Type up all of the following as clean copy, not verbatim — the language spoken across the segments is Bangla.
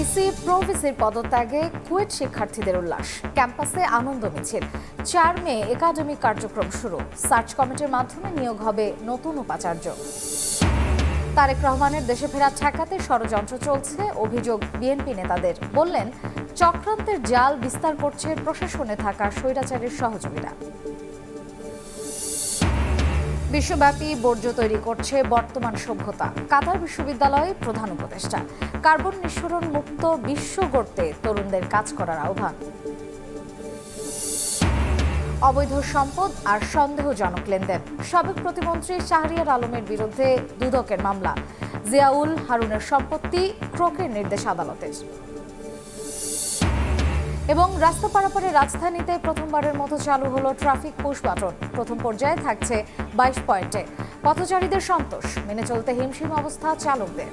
ভিসি প্রো-ভিসির পদত্যাগে কুয়েট শিক্ষার্থীদের উল্লাস, ক্যাম্পাসে আনন্দ মিছিল। ৪ মে একাডেমিক কার্যক্রম শুরু, সার্চ কমিটির মাধ্যমে নিয়োগ হবে নতুন উপাচার্য। তারেক রহমানের দেশে ফেরা ঠেকাতে ষড়যন্ত্র চলছে, অভিযোগ বিএনপি নেতাদের। বললেন, চক্রান্তের জাল বিস্তার করছে প্রশাসনে থাকা স্বৈরাচারের সহযোগীরা। বিশ্বব্যাপী বর্জ্য তৈরি করছে বর্তমান সভ্যতা, কাতার বিশ্ববিদ্যালয়ে প্রধান উপদেষ্টা। কার্বন নিঃসরণ মুক্ত বিশ্ব গড়তে তরুণদের কাজ করার আহ্বান। অবৈধ সম্পদ আর সন্দেহজনক লেনদেন, সাবেক প্রতিমন্ত্রী শাহরিয়ার আলমের বিরুদ্ধে দুদকের মামলা। জিয়াউল হারুনের সম্পত্তি ক্রোকের নির্দেশ আদালতের। এবং রাস্তা পারাপারে রাজধানীতে প্রথমবারের মতো চালু হলো ট্রাফিক পুশ বাটন। প্রথম পর্যায়ে থাকছে 22 পয়েন্টে। পথচারীদের সন্তোষ, মেনে চলতে হিমশিম অবস্থা চালকদের।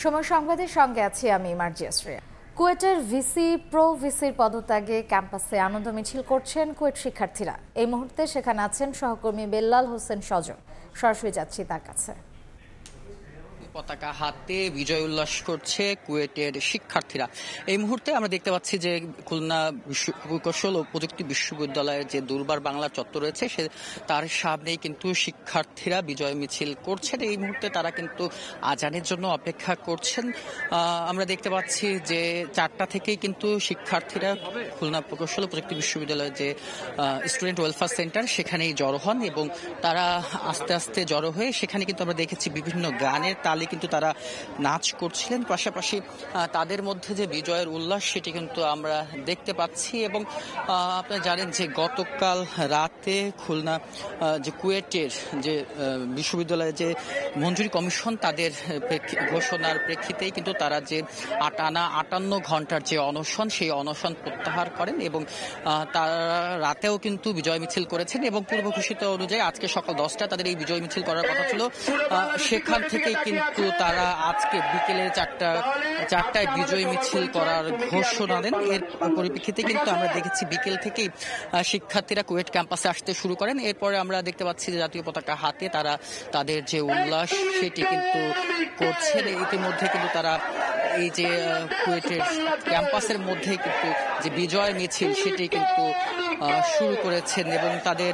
সময় সংবাদের সঙ্গে আছি আমি মার্জিয়া শ্রেয়া। কুয়েটের ভিসি প্রো-ভিসির পদত্যাগে ক্যাম্পাসে আনন্দ মিছিল করছেন কুয়েট শিক্ষার্থীরা। এই মুহূর্তে সেখানে আছেন সহকর্মী বেল্লাল হোসেন সজল। সরাসরি যাচ্ছি তার কাছে। পতাকা হাতে বিজয় উল্লাস করছে কুয়েটের শিক্ষার্থীরা। এই মুহূর্তে আমরা দেখতে পাচ্ছি যে খুলনা প্রকৌশল ও প্রযুক্তি বিশ্ববিদ্যালয়ের যে দুর্বার বাংলা চত্বর রয়েছে তার সামনেই কিন্তু শিক্ষার্থীরা বিজয় মিছিল করছেন। এই মুহূর্তে তারা কিন্তু আজানের জন্য অপেক্ষা করছেন। আমরা দেখতে পাচ্ছি যে 4টা থেকেই কিন্তু শিক্ষার্থীরা খুলনা প্রকৌশল ও প্রযুক্তি বিশ্ববিদ্যালয়ের যে স্টুডেন্ট ওয়েলফেয়ার সেন্টার সেখানেই জড়ো হন এবং তারা আস্তে আস্তে জড়ো হয়ে সেখানে কিন্তু আমরা দেখেছি বিভিন্ন গানের তালে কিন্তু তারা নাচ করছিলেন। পাশাপাশি তাদের মধ্যে যে বিজয়ের উল্লাস সেটি কিন্তু আমরা দেখতে পাচ্ছি। এবং আপনারা জানেন যে গতকাল রাতে খুলনা যে কুয়েটের যে বিশ্ববিদ্যালয়ের যে মঞ্জুরি কমিশন তাদের ঘোষণার প্রেক্ষিতেই কিন্তু তারা যে 58 ঘন্টার যে অনশন সেই অনশন প্রত্যাহার করেন এবং তারা রাতেও কিন্তু বিজয় মিছিল করেছেন এবং পূর্ব ঘোষিত অনুযায়ী আজকে সকাল 10টায় তাদের এই বিজয় মিছিল করার কথা ছিল। সেখান থেকেই কিন্তু তারা আজকে বিকেলে 4টায় বিজয় মিছিল করার ঘোষণা দেন। এর পরিপ্রেক্ষিতে কিন্তু আমরা দেখেছি বিকেল থেকেই শিক্ষার্থীরা কুয়েট ক্যাম্পাসে আসতে শুরু করেন। এরপরে আমরা দেখতে পাচ্ছি যে জাতীয় পতাকা হাতে তারা তাদের যে উল্লাস সেটি কিন্তু করছেন। ইতিমধ্যে কিন্তু তারা এই যে কুয়েটের ক্যাম্পাসের মধ্যে কিন্তু যে বিজয় মিছিল সেটি কিন্তু শুরু করেছেন এবং তাদের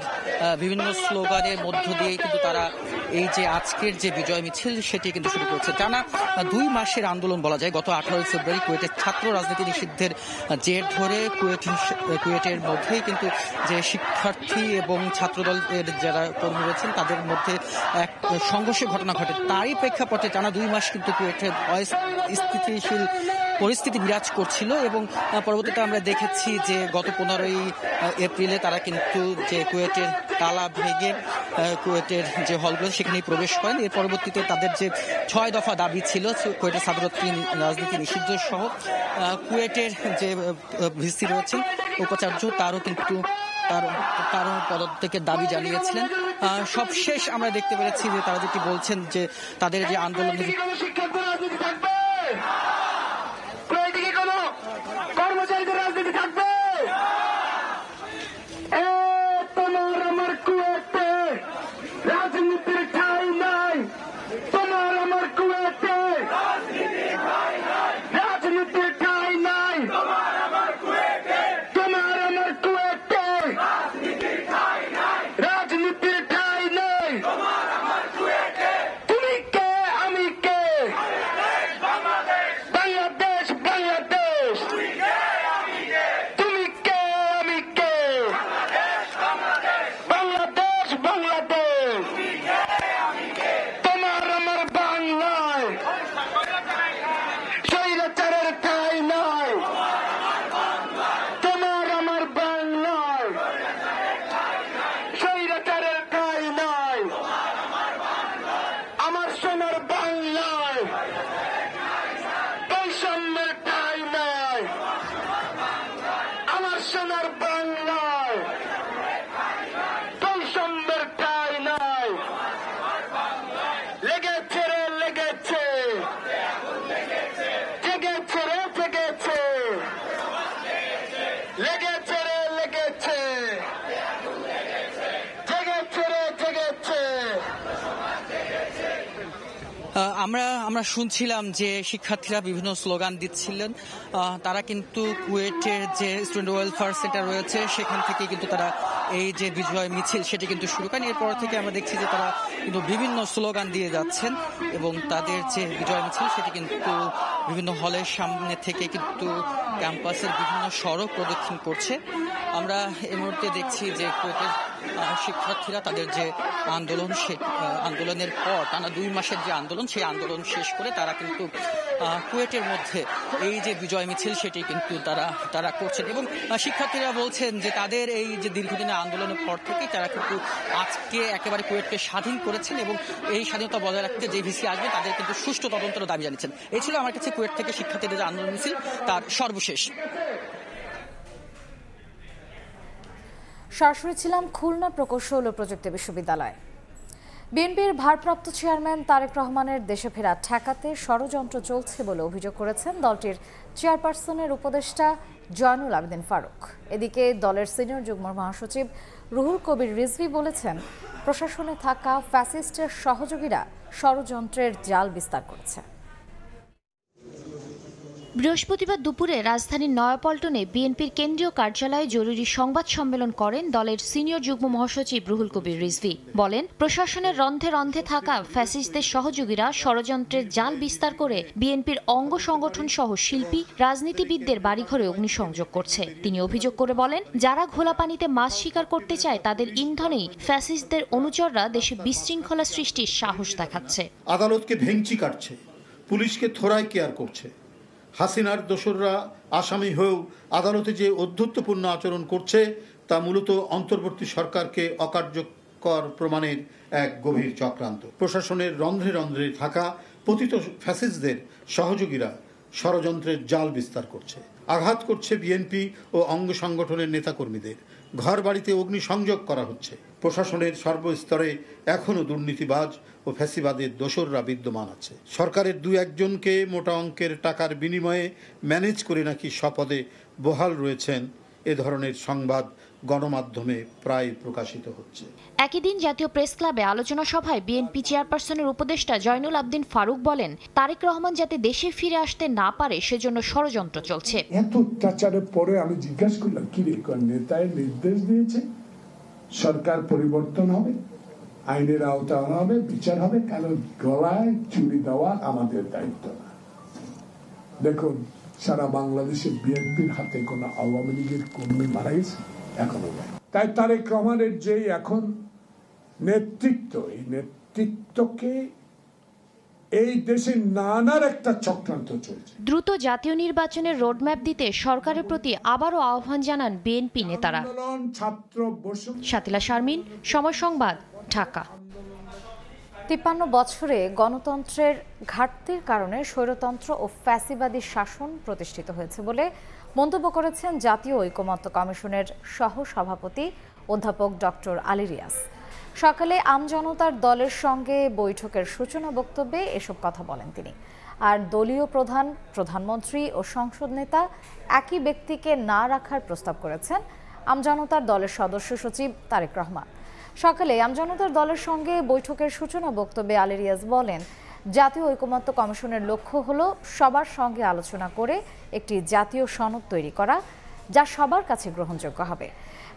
বিভিন্ন স্লোগানের মধ্য দিয়ে কিন্তু তারা এই যে আজকের যে বিজয় মিছিল সেটি কিন্তু শুরু করেছে। টানা 2 মাসের আন্দোলন বলা যায়। গত 18 ফেব্রুয়ারি কুয়েটের ছাত্র রাজনীতি নিষিদ্ধের জের ধরে কুয়েটের মধ্যেই কিন্তু যে শিক্ষার্থী এবং ছাত্রদলের যারা কর্মী রয়েছেন তাদের মধ্যে এক সংঘর্ষের ঘটনা ঘটে। তারই প্রেক্ষাপটে টানা 2 মাস কিন্তু কুয়েটের অস্থিতিশীল পরিস্থিতি বিরাজ করছিল এবং পরবর্তীতে আমরা দেখেছি যে গত 15ই এপ্রিলে তারা কিন্তু যে কুয়েটের তালা ভেঙে কুয়েটের যে হলগুলো সেখানেই প্রবেশ করেন। এর পরবর্তীতে তাদের যে 6 দফা দাবি ছিল কুয়েটের ছাত্ররাজনীতি রাজনীতি নিষিদ্ধ সহ কুয়েটের যে ভিসি রয়েছেন উপাচার্য তারও কিন্তু তারও পদত্যাগের দাবি জানিয়েছিলেন। সবশেষ আমরা দেখতে পেরেছি যে তারা যেটি বলছেন যে তাদের যে আন্দোলনের আমরা শুনছিলাম যে শিক্ষার্থীরা বিভিন্ন স্লোগান দিচ্ছিলেন। তারা কিন্তু কুয়েটের যে স্টুডেন্ট ওয়েলফেয়ার সেন্টার রয়েছে সেখান থেকে কিন্তু তারা এই যে বিজয় মিছিল সেটি কিন্তু শুরু করেন। এরপর থেকে আমরা দেখছি যে তারা কিন্তু বিভিন্ন স্লোগান দিয়ে যাচ্ছেন এবং তাদের যে বিজয় মিছিল সেটি কিন্তু বিভিন্ন হলের সামনে থেকে কিন্তু ক্যাম্পাসের বিভিন্ন সড়ক প্রদক্ষিণ করছে। আমরা এই মুহূর্তে দেখছি যে কুয়েটের শিক্ষার্থীরা তাদের যে আন্দোলন আন্দোলনের পর টানা 2 মাসের যে আন্দোলন সেই আন্দোলন শেষ করে তারা কিন্তু কুয়েটের মধ্যে এই যে বিজয় মিছিল সেটি কিন্তু তারা করছেন এবং শিক্ষার্থীরা বলছেন যে তাদের এই যে দীর্ঘদিনের আন্দোলনের পর থেকেই তারা কিন্তু আজকে একেবারে কুয়েটকে স্বাধীন করেছেন এবং এই স্বাধীনতা বজায় রাখতে যে ভিসি আসবে তাদের কিন্তু সুষ্ঠু তদন্তের দাবি জানিয়েছেন। এই ছিল আমার কাছে কুয়েট থেকে শিক্ষার্থীদের যে আন্দোলন মিছিল তার সর্বশেষ। সরাসরি ছিলাম খুলনা প্রকৌশল ও প্রযুক্তি বিশ্ববিদ্যালয়। বিএনপির ভারপ্রাপ্ত চেয়ারম্যান তারেক রহমানের দেশে ফেরা ঠেকাতে ষড়যন্ত্র চলছে বলে অভিযোগ করেছেন দলটির চেয়ারপারসনের উপদেষ্টা জয়নুল আবেদিন ফারুক। এদিকে দলের সিনিয়র যুগ্ম মহাসচিব রুহুল কবির রিজভী বলেছেন, প্রশাসনে থাকা ফ্যাসিস্টের সহযোগীরা ষড়যন্ত্রের জাল বিস্তার করছে। বৃহস্পতিবার দুপুরে রাজধানীর নয়াপল্টনে বিএনপির কেন্দ্রীয় কার্যালয়ে জরুরি সংবাদ সম্মেলন করেন দলের সিনিয়র যুগ্ম মহাসচিব রুহুল কবির রিজভী। বলেন, প্রশাসনের রন্ধে রন্ধে থাকা ফ্যাসিস্টদের সহযোগীরা ষড়যন্ত্রের জাল বিস্তার করে বিএনপির অঙ্গ সংগঠন সহ শিল্পী রাজনীতিবিদদের বাড়িঘরে অগ্নিসংযোগ করছে। তিনি অভিযোগ করে বলেন, যারা ঘোলা পানিতে মাছ শিকার করতে চায় তাদের ইন্ধনেই ফ্যাসিস্টদের অনুচররা দেশে বিশৃঙ্খলা সৃষ্টির সাহস দেখাচ্ছে। আদালতকে ভেঙচি কাটছে, পুলিশকে থোড়াই কেয়ার করছে। হাসিনার দোসররা আসামি হয়েও আদালতে যে অধ্যত্বপূর্ণ আচরণ করছে তা মূলত অন্তর্বর্তী সরকারকে অকার্যকর প্রমাণের এক গভীর চক্রান্ত। প্রশাসনের রন্ধ্রে রন্ধ্রে থাকা পতিত ফ্যাসিস্টদের সহযোগীরা ষড়যন্ত্রের জাল বিস্তার করছে, আঘাত করছে বিএনপি ও অঙ্গ সংগঠনের নেতাকর্মীদের। ঘর বাড়িতে অগ্নিসংযোগ করা হচ্ছে। প্রশাসনের সর্বস্তরে এখনও দুর্নীতিবাজ ও ফ্যাসিবাদের দোসররা বিদ্যমান আছে। সরকারের 2-1জনকে মোটা অঙ্কের টাকার বিনিময়ে ম্যানেজ করে নাকি স্বপদে বহাল রয়েছেন, এ ধরনের সংবাদ গণমাধ্যমে প্রায় প্রকাশিত হচ্ছে। একই দিন জাতীয় প্রেস ক্লাবে আলোচনা সভায় বিএনপি চেয়ারপারসনের উপদেষ্টা জয়নুল আবেদিন ফারুক বলেন, তারেক রহমান যাতে দেশে ফিরে আসতে না পারে সেজন্য ষড়যন্ত্র চলছে। এত অত্যাচারের পরে আমি জিজ্ঞাসা করলাম, কি রে, নেতায় নির্দেশ দিয়েছে সরকার পরিবর্তন হবে, আইনের আওতা আনা হবে, বিচার হবে, কারণ গলায় চুরি দেওয়া আমাদের দায়িত্ব না। দেখুন, সারা বাংলাদেশে বিএনপির হাতে কোনো আওয়ামী লীগের কর্মী মারা গেছে এখনো নাই। তাই তারেক রহমানের যে এখন নেতৃত্ব, এই নেতৃত্বকে এই দেশে নানার একটা চক্রান্ত চলছে। দ্রুত জাতীয় নির্বাচনের রোডম্যাপ দিতে সরকারের প্রতি আবারও আহ্বান জানান বিএনপি নেতারা। শাতিলা শারমিন, সময় সংবাদ, ঢাকা। 53 বছরে গণতন্ত্রের ঘাটতির কারণে স্বৈরতন্ত্র ও ফ্যাসিবাদী শাসন প্রতিষ্ঠিত হয়েছে বলে মন্তব্য করেছেন জাতীয় ঐকমত্য কমিশনের সহ সভাপতি অধ্যাপক ডক্টর আলী রিয়াজ। সকালে আমজনতার দলের সঙ্গে বৈঠকের সূচনা বক্তব্যে এসব কথা বলেন তিনি। আর দলীয় প্রধান, প্রধানমন্ত্রী ও সংসদ নেতা একই ব্যক্তিকে না রাখার প্রস্তাব করেছেন আমজনতার দলের সদস্য সচিব তারেক রহমান। সকালে আমজনতার দলের সঙ্গে বৈঠকের সূচনা বক্তব্যে আলী রিয়াজ বলেন, জাতীয় ঐকমত্য কমিশনের লক্ষ্য হলো সবার সঙ্গে আলোচনা করে একটি জাতীয় সনদ তৈরি করা, যা সবার কাছে গ্রহণযোগ্য হবে,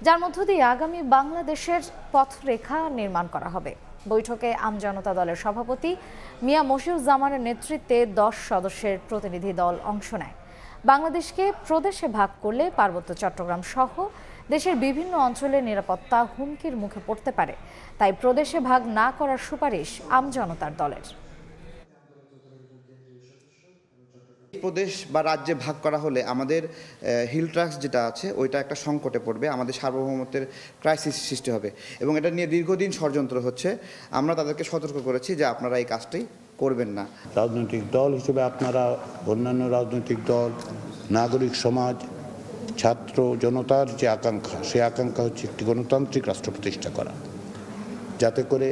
যার মধ্য দিয়ে আগামী বাংলাদেশের পথরেখা নির্মাণ করা হবে। বৈঠকে আমজনতা দলের সভাপতি মিয়া মশিউজ্জামানের নেতৃত্বে 10 সদস্যের প্রতিনিধি দল অংশ নেয়। বাংলাদেশকে প্রদেশে ভাগ করলে পার্বত্য চট্টগ্রাম সহ দেশের বিভিন্ন অঞ্চলের নিরাপত্তা হুমকির মুখে পড়তে পারে, তাই প্রদেশে ভাগ না করার সুপারিশ আমজনতার দলের। প্রদেশ বা রাজ্যে ভাগ করা হলে আমাদের হিল ট্রাক্স যেটা আছে ওইটা একটা সংকটে পড়বে, আমাদের সার্বভৌমত্বের ক্রাইসিস সৃষ্টি হবে এবং এটা নিয়ে দীর্ঘদিন ষড়যন্ত্র হচ্ছে। আমরা তাদেরকে সতর্ক করেছি যে আপনারা এই কাজটি করবেন না। রাজনৈতিক দল হিসেবে আপনারা অন্যান্য রাজনৈতিক দল, নাগরিক সমাজ, ছাত্র জনতার যে আকাঙ্ক্ষা, সেই আকাঙ্ক্ষা হচ্ছে একটি গণতান্ত্রিক রাষ্ট্র প্রতিষ্ঠা করা, যাতে করে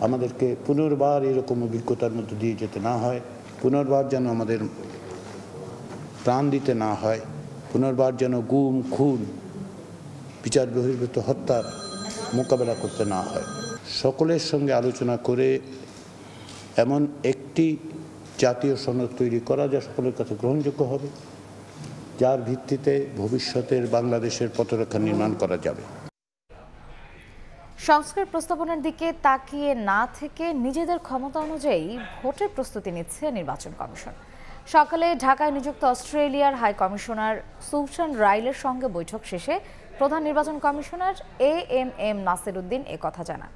আমাদেরকে পুনর্বার এরকম অভিজ্ঞতার মধ্যে দিয়ে যেতে না হয়, পুনর্বার যেন আমাদের প্রাণ দিতে না হয়, পুনর্বার যেন গুম, খুন, বিচার বহির্ভূত হত্যার মোকাবেলা করতে না হয়। সকলের সঙ্গে আলোচনা করে এমন একটি একটি জাতীয় সনদ তৈরি করা যা সকলের কাছে গ্রহণযোগ্য হবে, যার ভিত্তিতে ভবিষ্যতের বাংলাদেশের পথরেখা নির্মাণ করা যাবে। সংস্কার প্রস্তাবনার দিকে তাকিয়ে না থেকে নিজেদের ক্ষমতা অনুযায়ী ভোটের প্রস্তুতি নিচ্ছে নির্বাচন কমিশন। সকালে ঢাকায় নিযুক্ত অস্ট্রেলিয়ার হাই কমিশনার সুলতান রাইলের সঙ্গে বৈঠক শেষে প্রধান নির্বাচন কমিশনার AMM নাসির উদ্দিন একথা জানান।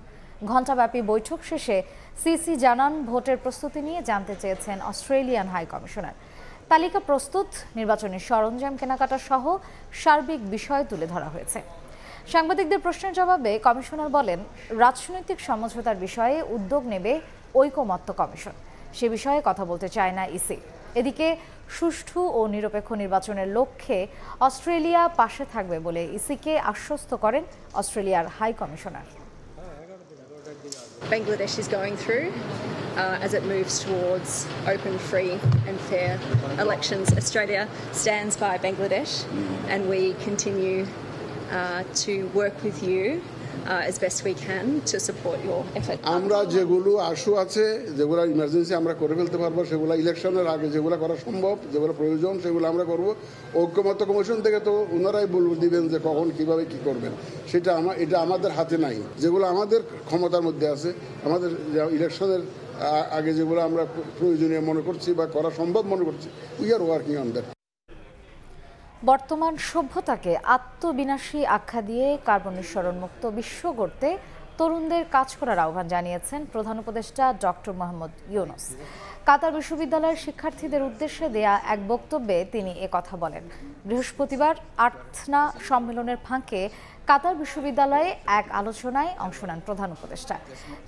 ঘণ্টাব্যাপী বৈঠক শেষে সিসি জানান, ভোটের প্রস্তুতি নিয়ে জানতে চেয়েছেন অস্ট্রেলিয়ান হাই কমিশনার। তালিকা প্রস্তুত, নির্বাচনের সরঞ্জাম কেনাকাটা সহ সার্বিক বিষয় তুলে ধরা হয়েছে। সাংবাদিকদের প্রশ্নের জবাবে কমিশনার বলেন, রাজনৈতিক সমঝোতার বিষয়ে উদ্যোগ নেবে ঐকমত্য কমিশন, সে বিষয়ে কথা বলতে চায় না ইসি। এদিকে সুষ্ঠু ও নিরপেক্ষ নির্বাচনের লক্ষ্যে অস্ট্রেলিয়া পাশে থাকবে বলে ইসিকে আশ্বস্ত করেন অস্ট্রেলিয়ার high commissioner. Bangladesh is going through as it moves towards open, free and fair elections. Australia stands by Bangladesh and we continue to work with you as best we can to support your effort. আমরা যেগুলো আশু আছে, যেগুলো ইমার্জেন্সি আমরা করে ফেলতে পারবো, সেগুলো ইলেকশনের আগে যেগুলো করা সম্ভব, যেগুলো প্রয়োজন, সেগুলো আমরা করব। ঐকমত্য কমিশন থেকে তো ওনারাই দিবেন যে কখন কিভাবে কি করবেন, এটা আমাদের হাতে নাই। যেগুলো আমাদের ক্ষমতার মধ্যে আছে, আমাদের ইলেকশনের আগে যেগুলো আমরা প্রয়োজনীয় মনে করছি বা করা সম্ভব মনে করছি, we are working on that. বর্তমান সভ্যতাকে আত্মবিনাশী আখ্যা দিয়ে কার্বন নিঃসরণ মুক্ত বিশ্ব গড়তে তরুণদের কাজ করার আহ্বান জানিয়েছেন প্রধান উপদেষ্টা ডক্টর মোহাম্মদ ইউনূস। কাতার বিশ্ববিদ্যালয়ের শিক্ষার্থীদের উদ্দেশ্যে দেয়া এক বক্তব্যে তিনি কথা বলেন। বৃহস্পতিবার আর্থনা সম্মেলনের ফাঁকে কাতার বিশ্ববিদ্যালয়ে এক আলোচনায় অংশ নেন প্রধান উপদেষ্টা।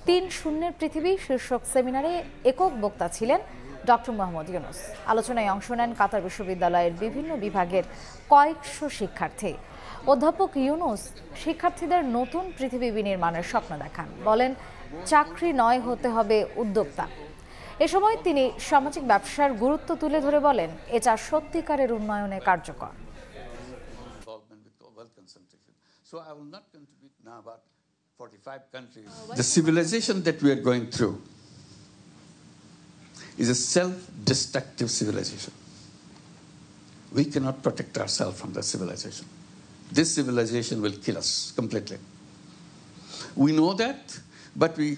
৩-০ পৃথিবী শীর্ষক সেমিনারে একক বক্তা ছিলেন ডক্টর মোহাম্মদ ইউনূস। আলোচনায় অংশ নেন কাতার বিশ্ববিদ্যালয়ের বিভিন্ন বিভাগের কয়েকশো শিক্ষার্থী। অধ্যাপক ইউনূস শিক্ষার্থীদের নতুন পৃথিবী বিনির্মাণের স্বপ্ন দেখান, বলেন চাকরি নয়, হতে হবে উদ্যোক্তা। এ সময় তিনি সামাজিক ব্যবসার গুরুত্ব তুলে ধরে বলেন, এটা সত্যিকারের উন্নয়নে কার্যকর। The civilization that we are going through is a self-destructive civilization. We cannot protect ourselves from that civilization. This civilization will kill us completely. We know that, but we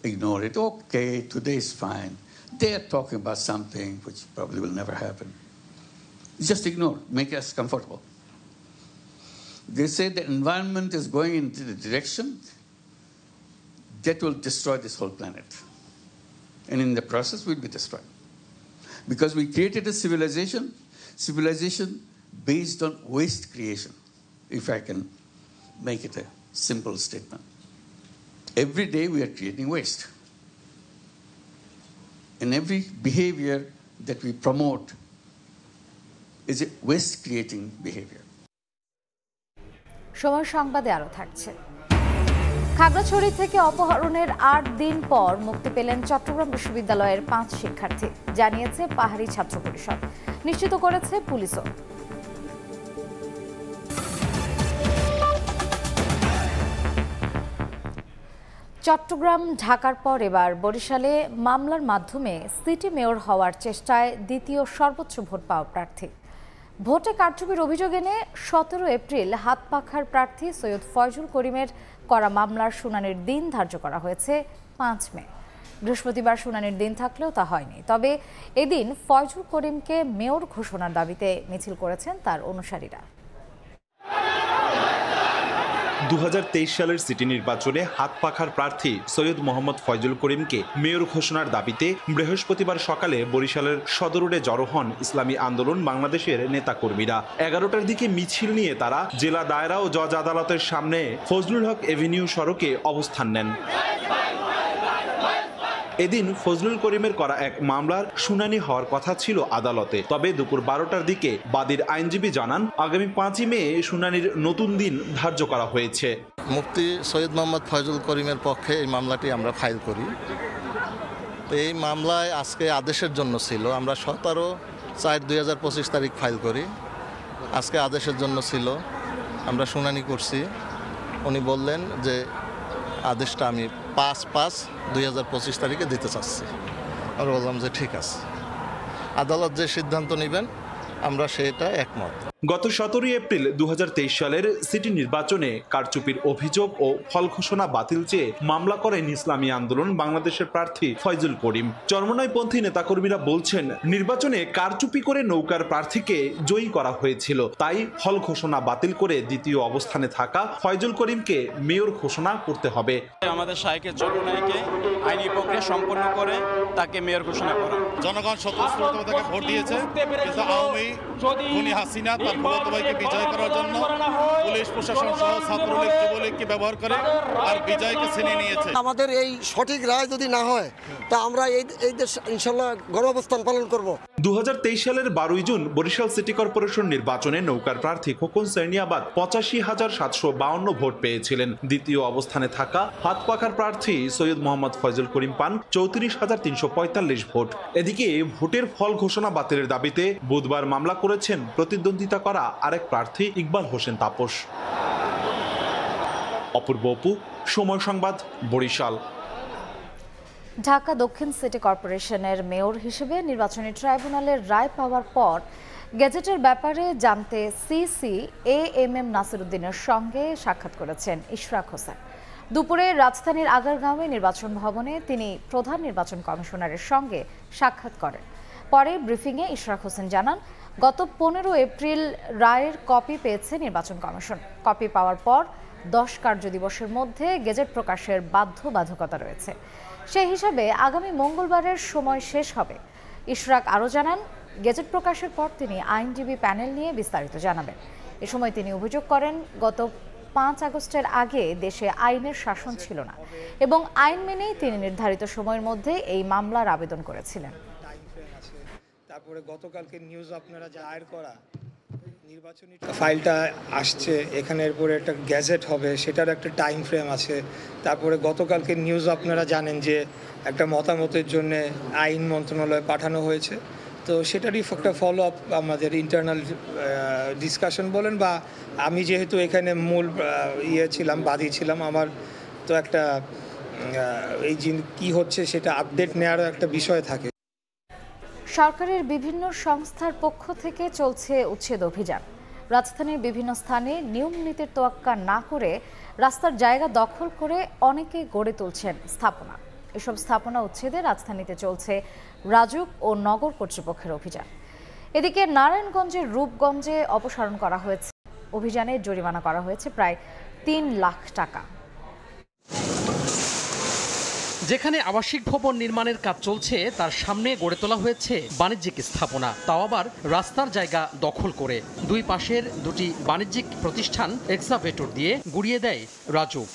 ignore it. Okay, today is fine. They are talking about something which probably will never happen. Just ignore, make us comfortable. They say the environment is going into the direction that will destroy this whole planet. And in the process we'll be destroyed. Because we created a civilization based on waste creation, if I can make it a simple statement. Every day we are creating waste. And every behavior that we promote is a waste creating behavior. সময় সংবাদে আরো থাকছে। খাগড়াছড়ি থেকে অপহরণের ৮ দিন পর মুক্তি পেলেন চট্টগ্রাম বিশ্ববিদ্যালয়ের ৫ শিক্ষার্থী, জানিয়েছে পাহাড়ি ছাত্র পরিষদ, নিশ্চিত করেছে পুলিশও। চট্টগ্রাম ঢাকার পর এবার বরিশালে মামলার মাধ্যমে সিটি মেয়র হওয়ার চেষ্টায় দ্বিতীয় সর্বোচ্চ ভোট পাওয়া প্রার্থী। ভোটে কারচুপির অভিযোগ এনে ১৭ এপ্রিল হাতপাখার প্রার্থী সৈয়দ ফয়জুল করিমের করা মামলার শুনানির দিন ধার্য করা হয়েছে ৫ মে। বৃহস্পতিবার শুনানির দিন থাকলেও তা হয়নি। তবে এদিন ফয়জুল করিমকে মেয়র ঘোষণার দাবিতে মিছিল করেছেন তার অনুসারীরা। ২০২৩ সালের সিটি নির্বাচনে হাতপাখার প্রার্থী সৈয়দ মোহাম্মদ ফয়জুল করিমকে মেয়র ঘোষণার দাবিতে বৃহস্পতিবার সকালে বরিশালের সদর রোডে জড়ো হন ইসলামী আন্দোলন বাংলাদেশের নেতাকর্মীরা। ১১টার দিকে মিছিল নিয়ে তারা জেলা দায়রা ও জজ আদালতের সামনে ফজলুল হক এভিনিউ সড়কে অবস্থান নেন। এদিন ফজলুল করিমের করা এক মামলার শুনানি হওয়ার কথা ছিল আদালতে, তবে দুপুর ১২টার দিকে বাদীর আইনজীবী জানান আগামী ৫ই মে শুনানির নতুন দিন ধার্য করা হয়েছে। মুফতি সৈয়দ মোহাম্মদ ফয়জুল করিমের পক্ষে এই মামলাটি আমরা ফাইল করি। এই মামলায় আজকে আদেশের জন্য ছিল, আমরা ১৭/৪/২০২৫ তারিখ ফাইল করি। আজকে আদেশের জন্য ছিল, আমরা শুনানি করছি। উনি বললেন যে আদেশটা আমি ৫/৫/২০২৫ তারিখে দিতে চাচ্ছি। আমরা বললাম যে ঠিক আছে, আদালত যে সিদ্ধান্ত নেবেন আমরা সেটা একমত। গত 17 এপ্রিল 2023 সালের সিটি নির্বাচনে কারচুপির অভিযোগ ও ফল ঘোষণা বাতিল চেয়ে মামলা করেন ইসলামী আন্দোলন বাংলাদেশের প্রার্থী ফয়জুল করিম। চরমনাইপন্থী নেতাকর্মীরা বলছেন, নির্বাচনে কারচুপি করে নৌকার প্রার্থীকে জয়ী করা হয়েছিল, তাই ফল ঘোষণা বাতিল করে দ্বিতীয় অবস্থানে থাকা ফয়জুল করিমকে মেয়র ঘোষণা করতে হবে। আমাদের শাইখে চরমনাইকে আইনি প্রক্রিয়া সম্পন্ন করে তাকে মেয়র ঘোষণা করা। জনগণ স্বতঃস্ফূর্তভাবে তাকে ভোট দিয়েছে, কিন্তু আওয়ামী খুনি হাসিনা তার ফুলতভাইকে বিজয় করার জন্য পুলিশ প্রশাসন সহ ছাত্রলীগ যুবলীগকে ব্যবহার করে আর বিজয়কে ছিনিয়ে নিয়েছে। আমাদের এই সঠিক রায় যদি না হয় তা আমরা এই দেশ ইনশাল্লাহ গণঅবস্থান পালন করব। 2023 সালের 12 জুন বরিশাল সিটি কর্পোরেশন নির্বাচনে নৌকার প্রার্থী খোকন সেরনিয়াবাদ 85,752 ভোট পেয়েছিলেন। দ্বিতীয় অবস্থানে থাকা হাতপাখার প্রার্থী সৈয়দ মোহাম্মদ ফয়জুল করিম পান 34,345 ভোট। এদিকে ভোটের ফল ঘোষণা বাতিলের দাবিতে বুধবার মামলা করেছেন প্রতিদ্বন্দ্বিতা করা আরেক প্রার্থী ইকবাল হোসেন তাপস। অপূর্ব অপু, সময় সংবাদ, বরিশাল। ঢাকা দক্ষিণ সিটি কর্পোরেশনের মেয়র হিসেবে নির্বাচনী ট্রাইব্যুনালের রায় পাওয়ার পর গেজেটের ব্যাপারে জানতে সিসি AMM নাসিরউদ্দিনের সঙ্গে সাক্ষাৎ করেছেন ইশরাক হোসেন। দুপুরে রাজধানীর আগারগাঁওয়ে নির্বাচন ভবনে তিনি প্রধান নির্বাচন কমিশনারের সঙ্গে সাক্ষাৎ করেন। পরে ব্রিফিংয়ে ইশরাক হোসেন জানান, গত 15 এপ্রিল রায়ের কপি পেয়েছে নির্বাচন কমিশন। কপি পাওয়ার পর 10 কার্যদিবসের মধ্যে গেজেট প্রকাশের বাধ্যবাধকতা রয়েছে। সেই হিসাবে আগামী মঙ্গলবারের সময় শেষ হবে। ইশরাক আরও জানান, গেজেট প্রকাশের পর তিনি আইনজীবী প্যানেল নিয়ে বিস্তারিত জানাবেন। এ সময় তিনি অভিযোগ করেন, গত 5 আগস্টের আগে দেশে আইনের শাসন ছিল না এবং আইন মেনেই তিনি নির্ধারিত সময়ের মধ্যে এই মামলার আবেদন করেছিলেন। তারপরে গতকালকে নিউজ আপনারা জাহির করা নির্বাচনী ফাইলটা আসছে, এখানে এরপরে একটা গ্যাজেট হবে, সেটার একটা টাইম ফ্রেম আছে। তারপরে গতকালকে নিউজ আপনারা জানেন যে একটা মতামতের জন্য আইন মন্ত্রণালয়ে পাঠানো হয়েছে। তো সেটারই একটা ফলো আপ আমাদের ইন্টারনাল ডিসকাশন বলেন, বা আমি যেহেতু এখানে মূল ছিলাম, বাদী ছিলাম, আমার তো একটা এই যে কী হচ্ছে সেটা আপডেট নেওয়ার একটা বিষয় থাকে। সরকারের বিভিন্ন সংস্থার পক্ষ থেকে চলছে উচ্ছেদ অভিযান। রাজধানীর বিভিন্ন স্থানে নিয়ম নীতির তোয়াক্কা না করে রাস্তার জায়গা দখল করে অনেকে গড়ে তুলছেন স্থাপনা। এসব স্থাপনা উচ্ছেদে রাজধানীতে চলছে রাজুক ও নগর কর্তৃপক্ষের অভিযান। এদিকে নারায়ণগঞ্জের রূপগঞ্জে অপসারণ করা হয়েছে। অভিযানে জরিমানা করা হয়েছে প্রায় 3 লাখ টাকা। যেখানে আবাসিক ভবন নির্মাণের কাজ চলছে তার সামনে গড়ে তোলা হয়েছে বাণিজ্যিক স্থাপনা, তাও আবার রাস্তার জায়গা দখল করে। দুই পাশের দুটি বাণিজ্যিক প্রতিষ্ঠান এক্সাভেটর দিয়ে গুড়িয়ে দেয় রাজুক।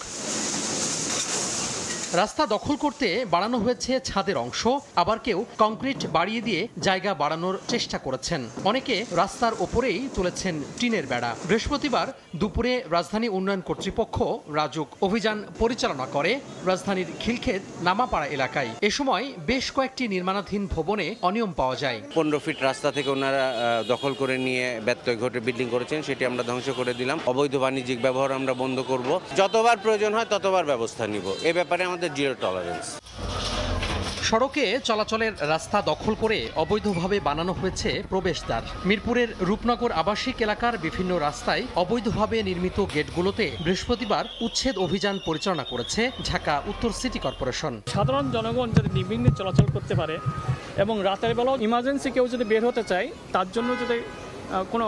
রাস্তা দখল করতে বাড়ানো হয়েছে ছাদের অংশ, আবার কেউ কংক্রিট বাড়িয়ে দিয়ে জায়গা বাড়ানোর চেষ্টা করেছেন। অনেকে রাস্তার ওপরেই তুলেছেন টিনের বেড়া। বৃহস্পতিবার দুপুরে রাজধানী উন্নয়ন কর্তৃপক্ষ রাজুক অভিযান পরিচালনা করে রাজধানীর খিলক্ষেত নামাপাড়া এলাকায়। এ সময় বেশ কয়েকটি নির্মাণাধীন ভবনে অনিয়ম পাওয়া যায়। 15 ফিট রাস্তা থেকে ওনারা দখল করে নিয়ে ব্যত্যয় ঘটে বিল্ডিং করেছেন, সেটি আমরা ধ্বংস করে দিলাম। অবৈধ বাণিজ্যিক ব্যবহার আমরা বন্ধ করব, যতবার প্রয়োজন হয় ততবার ব্যবস্থা নিব। এ ব্যাপারে আমাদের জিরো টলারেন্স। সড়কে চলাচলের রাস্তা দখল করে অবৈধভাবে বানানো হয়েছে প্রবেশদ্বার। মিরপুরের রূপনগর আবাসিক এলাকার বিভিন্ন রাস্তায় অবৈধভাবে নির্মিত গেটগুলোতে বৃহস্পতিবার উচ্ছেদ অভিযান পরিচালনা করেছে ঢাকা উত্তর সিটি কর্পোরেশন। সাধারণ জনগণ যদি নির্বিঘ্নে চলাচল করতে পারে এবং রাতের বেলাও ইমার্জেন্সি কেউ যদি বের হতে চায়, তার জন্য যদি কোনো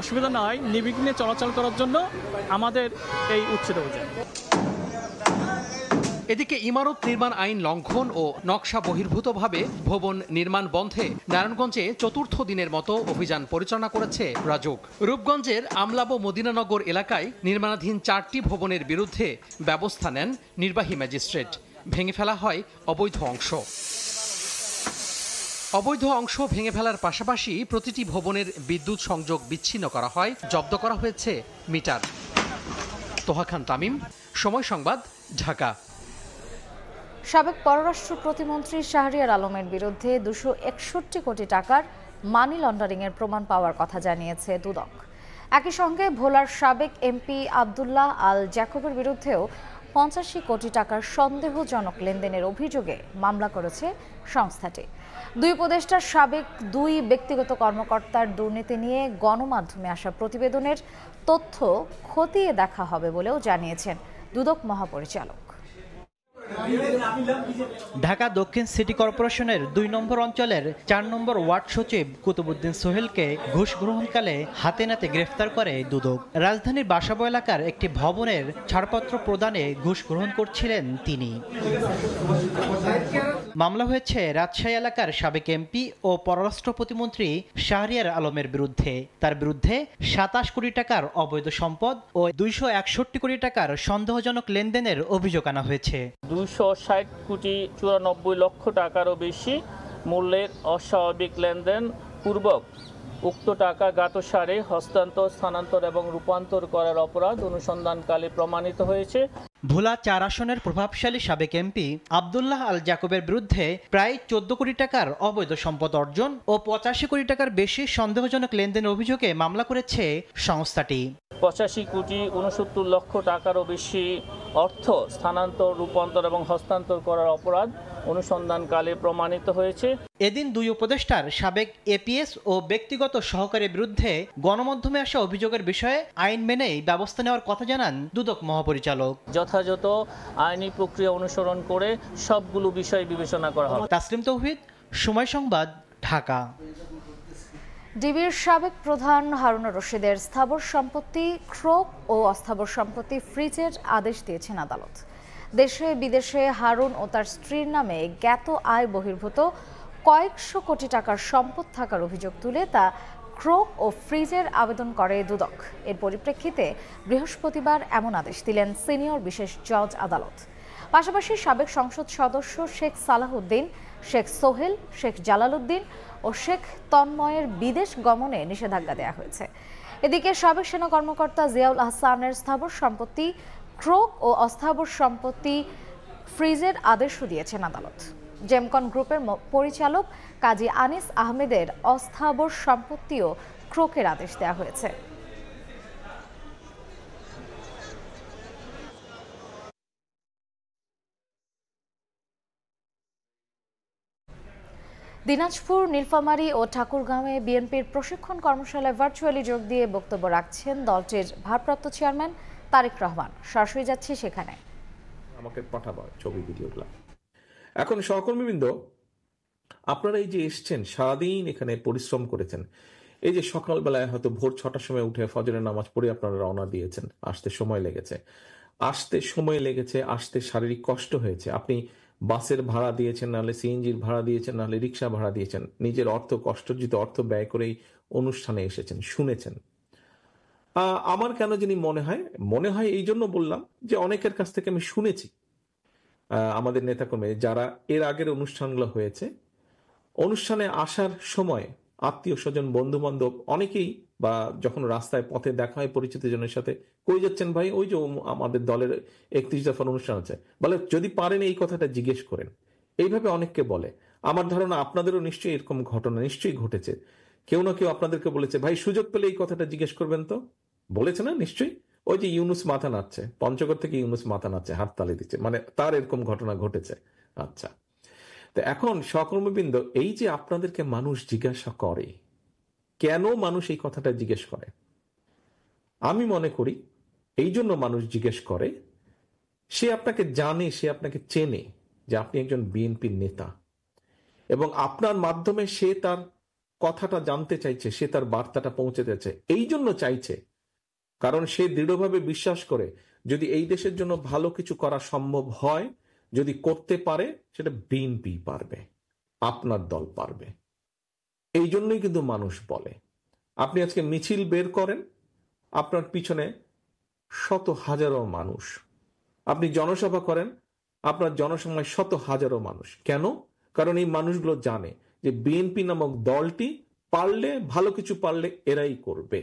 অসুবিধা না হয়, নির্বিঘ্নে চলাচল করার জন্য আমাদের এই উচ্ছেদ অভিযান। এদিকে ইমারত নির্মাণ আইন লঙ্ঘন ও নকশা বহির্ভূতভাবে ভবন নির্মাণ বন্ধে নারায়ণগঞ্জে চতুর্থ দিনের মতো অভিযান পরিচালনা করেছে রাজুক। রূপগঞ্জের আমলাব মদিনানগর এলাকায় নির্মাণাধীন 4টি ভবনের বিরুদ্ধে ব্যবস্থা নেন নির্বাহী ম্যাজিস্ট্রেট। ভেঙে ফেলা হয় অবৈধ অংশ। অবৈধ অংশ ভেঙে ফেলার পাশাপাশি প্রতিটি ভবনের বিদ্যুৎ সংযোগ বিচ্ছিন্ন করা হয়। জব্দ করা হয়েছে মিটার। তোহা খান তামিম, সময় সংবাদ, ঢাকা। সাবেক পররাষ্ট্র প্রতিমন্ত্রী শাহরিয়ার আলমের বিরুদ্ধে 261 কোটি টাকার মানি লন্ডারিংয়ের প্রমাণ পাওয়ার কথা জানিয়েছে দুদক। একই সঙ্গে ভোলার সাবেক এমপি আব্দুল্লাহ আল জ্যাকবের বিরুদ্ধেও 85 কোটি টাকার সন্দেহজনক লেনদেনের অভিযোগে মামলা করেছে সংস্থাটি। দুই উপদেষ্টার সাবেক দুই ব্যক্তিগত কর্মকর্তার দুর্নীতি নিয়ে গণমাধ্যমে আসা প্রতিবেদনের তথ্য খতিয়ে দেখা হবে বলেও জানিয়েছেন দুদক মহাপরিচালক। ঢাকা দক্ষিণ সিটি কর্পোরেশনের ২ নম্বর অঞ্চলের ৪ নম্বর ওয়ার্ড সচিব কুতুবুদ্দিন সোহেলকে ঘুষ গ্রহণকালে হাতে নাতে গ্রেফতার করে দুদক। রাজধানীর বাসাবো এলাকার একটি ভবনের ছাড়পত্র প্রদানে ঘুষ গ্রহণ করছিলেন তিনি। মামলা হয়েছে রাজশাহী এলাকার সাবেক এমপি ও পররাষ্ট্র প্রতিমন্ত্রী শাহরিয়ার আলমের বিরুদ্ধে। তার বিরুদ্ধে ২৭ কোটি টাকার অবৈধ সম্পদ ও ২৬১ কোটি টাকার সন্দেহজনক লেনদেনের অভিযোগ আনা হয়েছে। ২৬০ কোটি ৯৪ লক্ষ টাকারও বেশি মূল্যের অস্বাভাবিক লেনদেন পূর্বক উক্ত টাকা জ্ঞাতসারে হস্তান্তর, স্থানান্তর এবং রূপান্তর করার অপরাধ অনুসন্ধানকালে প্রমাণিত হয়েছে। ভোলা ৪ আসনের প্রভাবশালী সাবেক এমপি আব্দুল্লাহ আল জাকবের বিরুদ্ধে প্রায় ১৪ কোটি টাকার অবৈধ সম্পদ অর্জন ও ৮৫ কোটি টাকার বেশি সন্দেহজনক লেনদেনের অভিযোগে মামলা করেছে সংস্থাটি। ৮৫ কোটি ৬৯ লক্ষ টাকারও বেশি অর্থ স্থানান্তর, রূপান্তর এবং হস্তান্তর করার অপরাধ অনুসন্ধানকালে প্রমাণিত হয়েছে। এদিন দুই উপদেষ্টার সাবেক এপিএস ও ব্যক্তিগত সহকারীর বিরুদ্ধে গণমাধ্যমে আসা অভিযোগের বিষয়ে আইন মেনেই ব্যবস্থা নেওয়ার কথা জানান দুদক মহাপরিচালক। যথাযথ আইনি প্রক্রিয়া অনুসরণ করে সবগুলো বিষয় বিবেচনা করা হবে। তাসলিম তৌহিদ, সময় সংবাদ, ঢাকা। ডিবির সাবেক প্রধান হারুনুর রশিদের স্থাবর সম্পত্তি ক্রোপ ও অস্থাবর সম্পত্তি ফ্রিজের আদেশ দিয়েছেন আদালত। দেশে বিদেশে হারুন ও তার স্ত্রীর নামে জ্ঞাত আয় বহির্ভূত কয়েকশো কোটি টাকার সম্পদ থাকার অভিযোগ তুলে তা ক্রোপ ও ফ্রিজের আবেদন করে দুদক। এর পরিপ্রেক্ষিতে বৃহস্পতিবার এমন আদেশ দিলেন সিনিয়র বিশেষ জজ আদালত। পাশাপাশি সাবেক সংসদ সদস্য শেখ সালাহউদ্দিন, শেখ সোহেল, শেখ জালালউদ্দিন ও শেখ তন্ময়ের বিদেশ গমনে নিষেধাজ্ঞা দেওয়া হয়েছে। এদিকে সাবেক সেনা কর্মকর্তা জিয়াউল আহসানের স্থাবর সম্পত্তি ক্রোপ ও অস্থাবর সম্পত্তি ফ্রিজের আদেশও দিয়েছেন আদালত। জেমকন গ্রুপের পরিচালক কাজী আনিস আহমেদের অস্থাবর সম্পত্তিও ক্রোকের আদেশ দেওয়া হয়েছে। দিনাজপুর, নীলফামারী ও ঠাকুরগাঁওয়ে বিএনপির প্রশিক্ষণ কর্মশালায় ভার্চুয়ালি যোগ দিয়ে বক্তব্য রাখছেন দলটির ভারপ্রাপ্ত চেয়ারম্যান তারেক রহমান। সরাসরি যাচ্ছি সেখানে। আমাকে পাঠাবো ছবি ভিডিওগুলো। এখন সহকর্মীবৃন্দ, আপনারা এই যে এসছেন, সারাদিন এখানে পরিশ্রম করেছেন, এই যে সকালবেলায় হয়তো ভোর ৬টার সময় উঠে ফজরের নামাজ পড়ে আপনারা রওনা দিয়েছেন, আসতে সময় লেগেছে, আসতে শারীরিক কষ্ট হয়েছে। আপনি বাসের ভাড়া দিয়েছেন, নাহলে সিএনজির ভাড়া দিয়েছেন, নাহলে রিক্সা ভাড়া দিয়েছেন, নিজের কষ্টর্জিত অর্থ ব্যয় করেই অনুষ্ঠানে এসেছেন, শুনেছেন। আমার কেন জানি মনে হয় এই জন্য বললাম যে অনেকের কাছ থেকে আমি শুনেছি, আমাদের নেতাকর্মী যারা এর আগের অনুষ্ঠানগুলো হয়েছে, অনুষ্ঠানে আসার সময় আত্মীয় স্বজন, বন্ধু বান্ধব অনেকেই, বা যখন রাস্তায় পথে দেখা হয় পরিচিত জনের সাথে, কই যাচ্ছেন ভাই, ওই যে আমাদের দলের ৩১ দফার অনুষ্ঠান আছে, বলে যদি পারেন এই কথাটা জিজ্ঞেস করেন। এইভাবে অনেককে বলে। আমার ধারণা আপনাদেরও নিশ্চয়ই এরকম ঘটনা নিশ্চয়ই ঘটেছে। কেউ না কেউ আপনাদেরকে বলেছে, ভাই সুযোগ পেলে এই কথাটা জিজ্ঞেস করবেন তো। বলেছে না নিশ্চয়ই? ওই যে ইউনুস মাথা নাড়ছে, পঞ্চগড় থেকে ইউনুস মাথা নাড়ছে, হাততালি দিচ্ছে, মানে তার এরকম ঘটনা ঘটেছে। আচ্ছা, তো এখন সহকর্মীবৃন্দ, এই যে আপনাদেরকে মানুষ জিজ্ঞাসা করে, কেন মানুষ এই কথাটা জিজ্ঞেস করে? আমি মনে করি এই জন্য মানুষ জিজ্ঞেস করে, সে আপনাকে জানে, সে আপনাকে চেনে যে আপনি একজন বিএনপির নেতা, এবং আপনার মাধ্যমে সে তার কথাটা জানতে চাইছে, সে তার বার্তাটা পৌঁছে দিচ্ছে। এই জন্য চাইছে কারণ সে দৃঢ়ভাবে বিশ্বাস করে যদি এই দেশের জন্য ভালো কিছু করা সম্ভব হয়, যদি করতে পারে, সেটা বিএনপি পারবে, আপনার দল পারবে। এই জন্যই কিন্তু মানুষ বলে। আপনি আজকে মিছিল বের করেন, আপনার পিছনে শত হাজারো মানুষ। আপনি জনসভা করেন, আপনার জনসভায় শত হাজারো মানুষ। কেন? কারণ এই মানুষগুলো জানে যে বিএনপি নামক দলটি পারলে, ভালো কিছু পারলে এরাই করবে।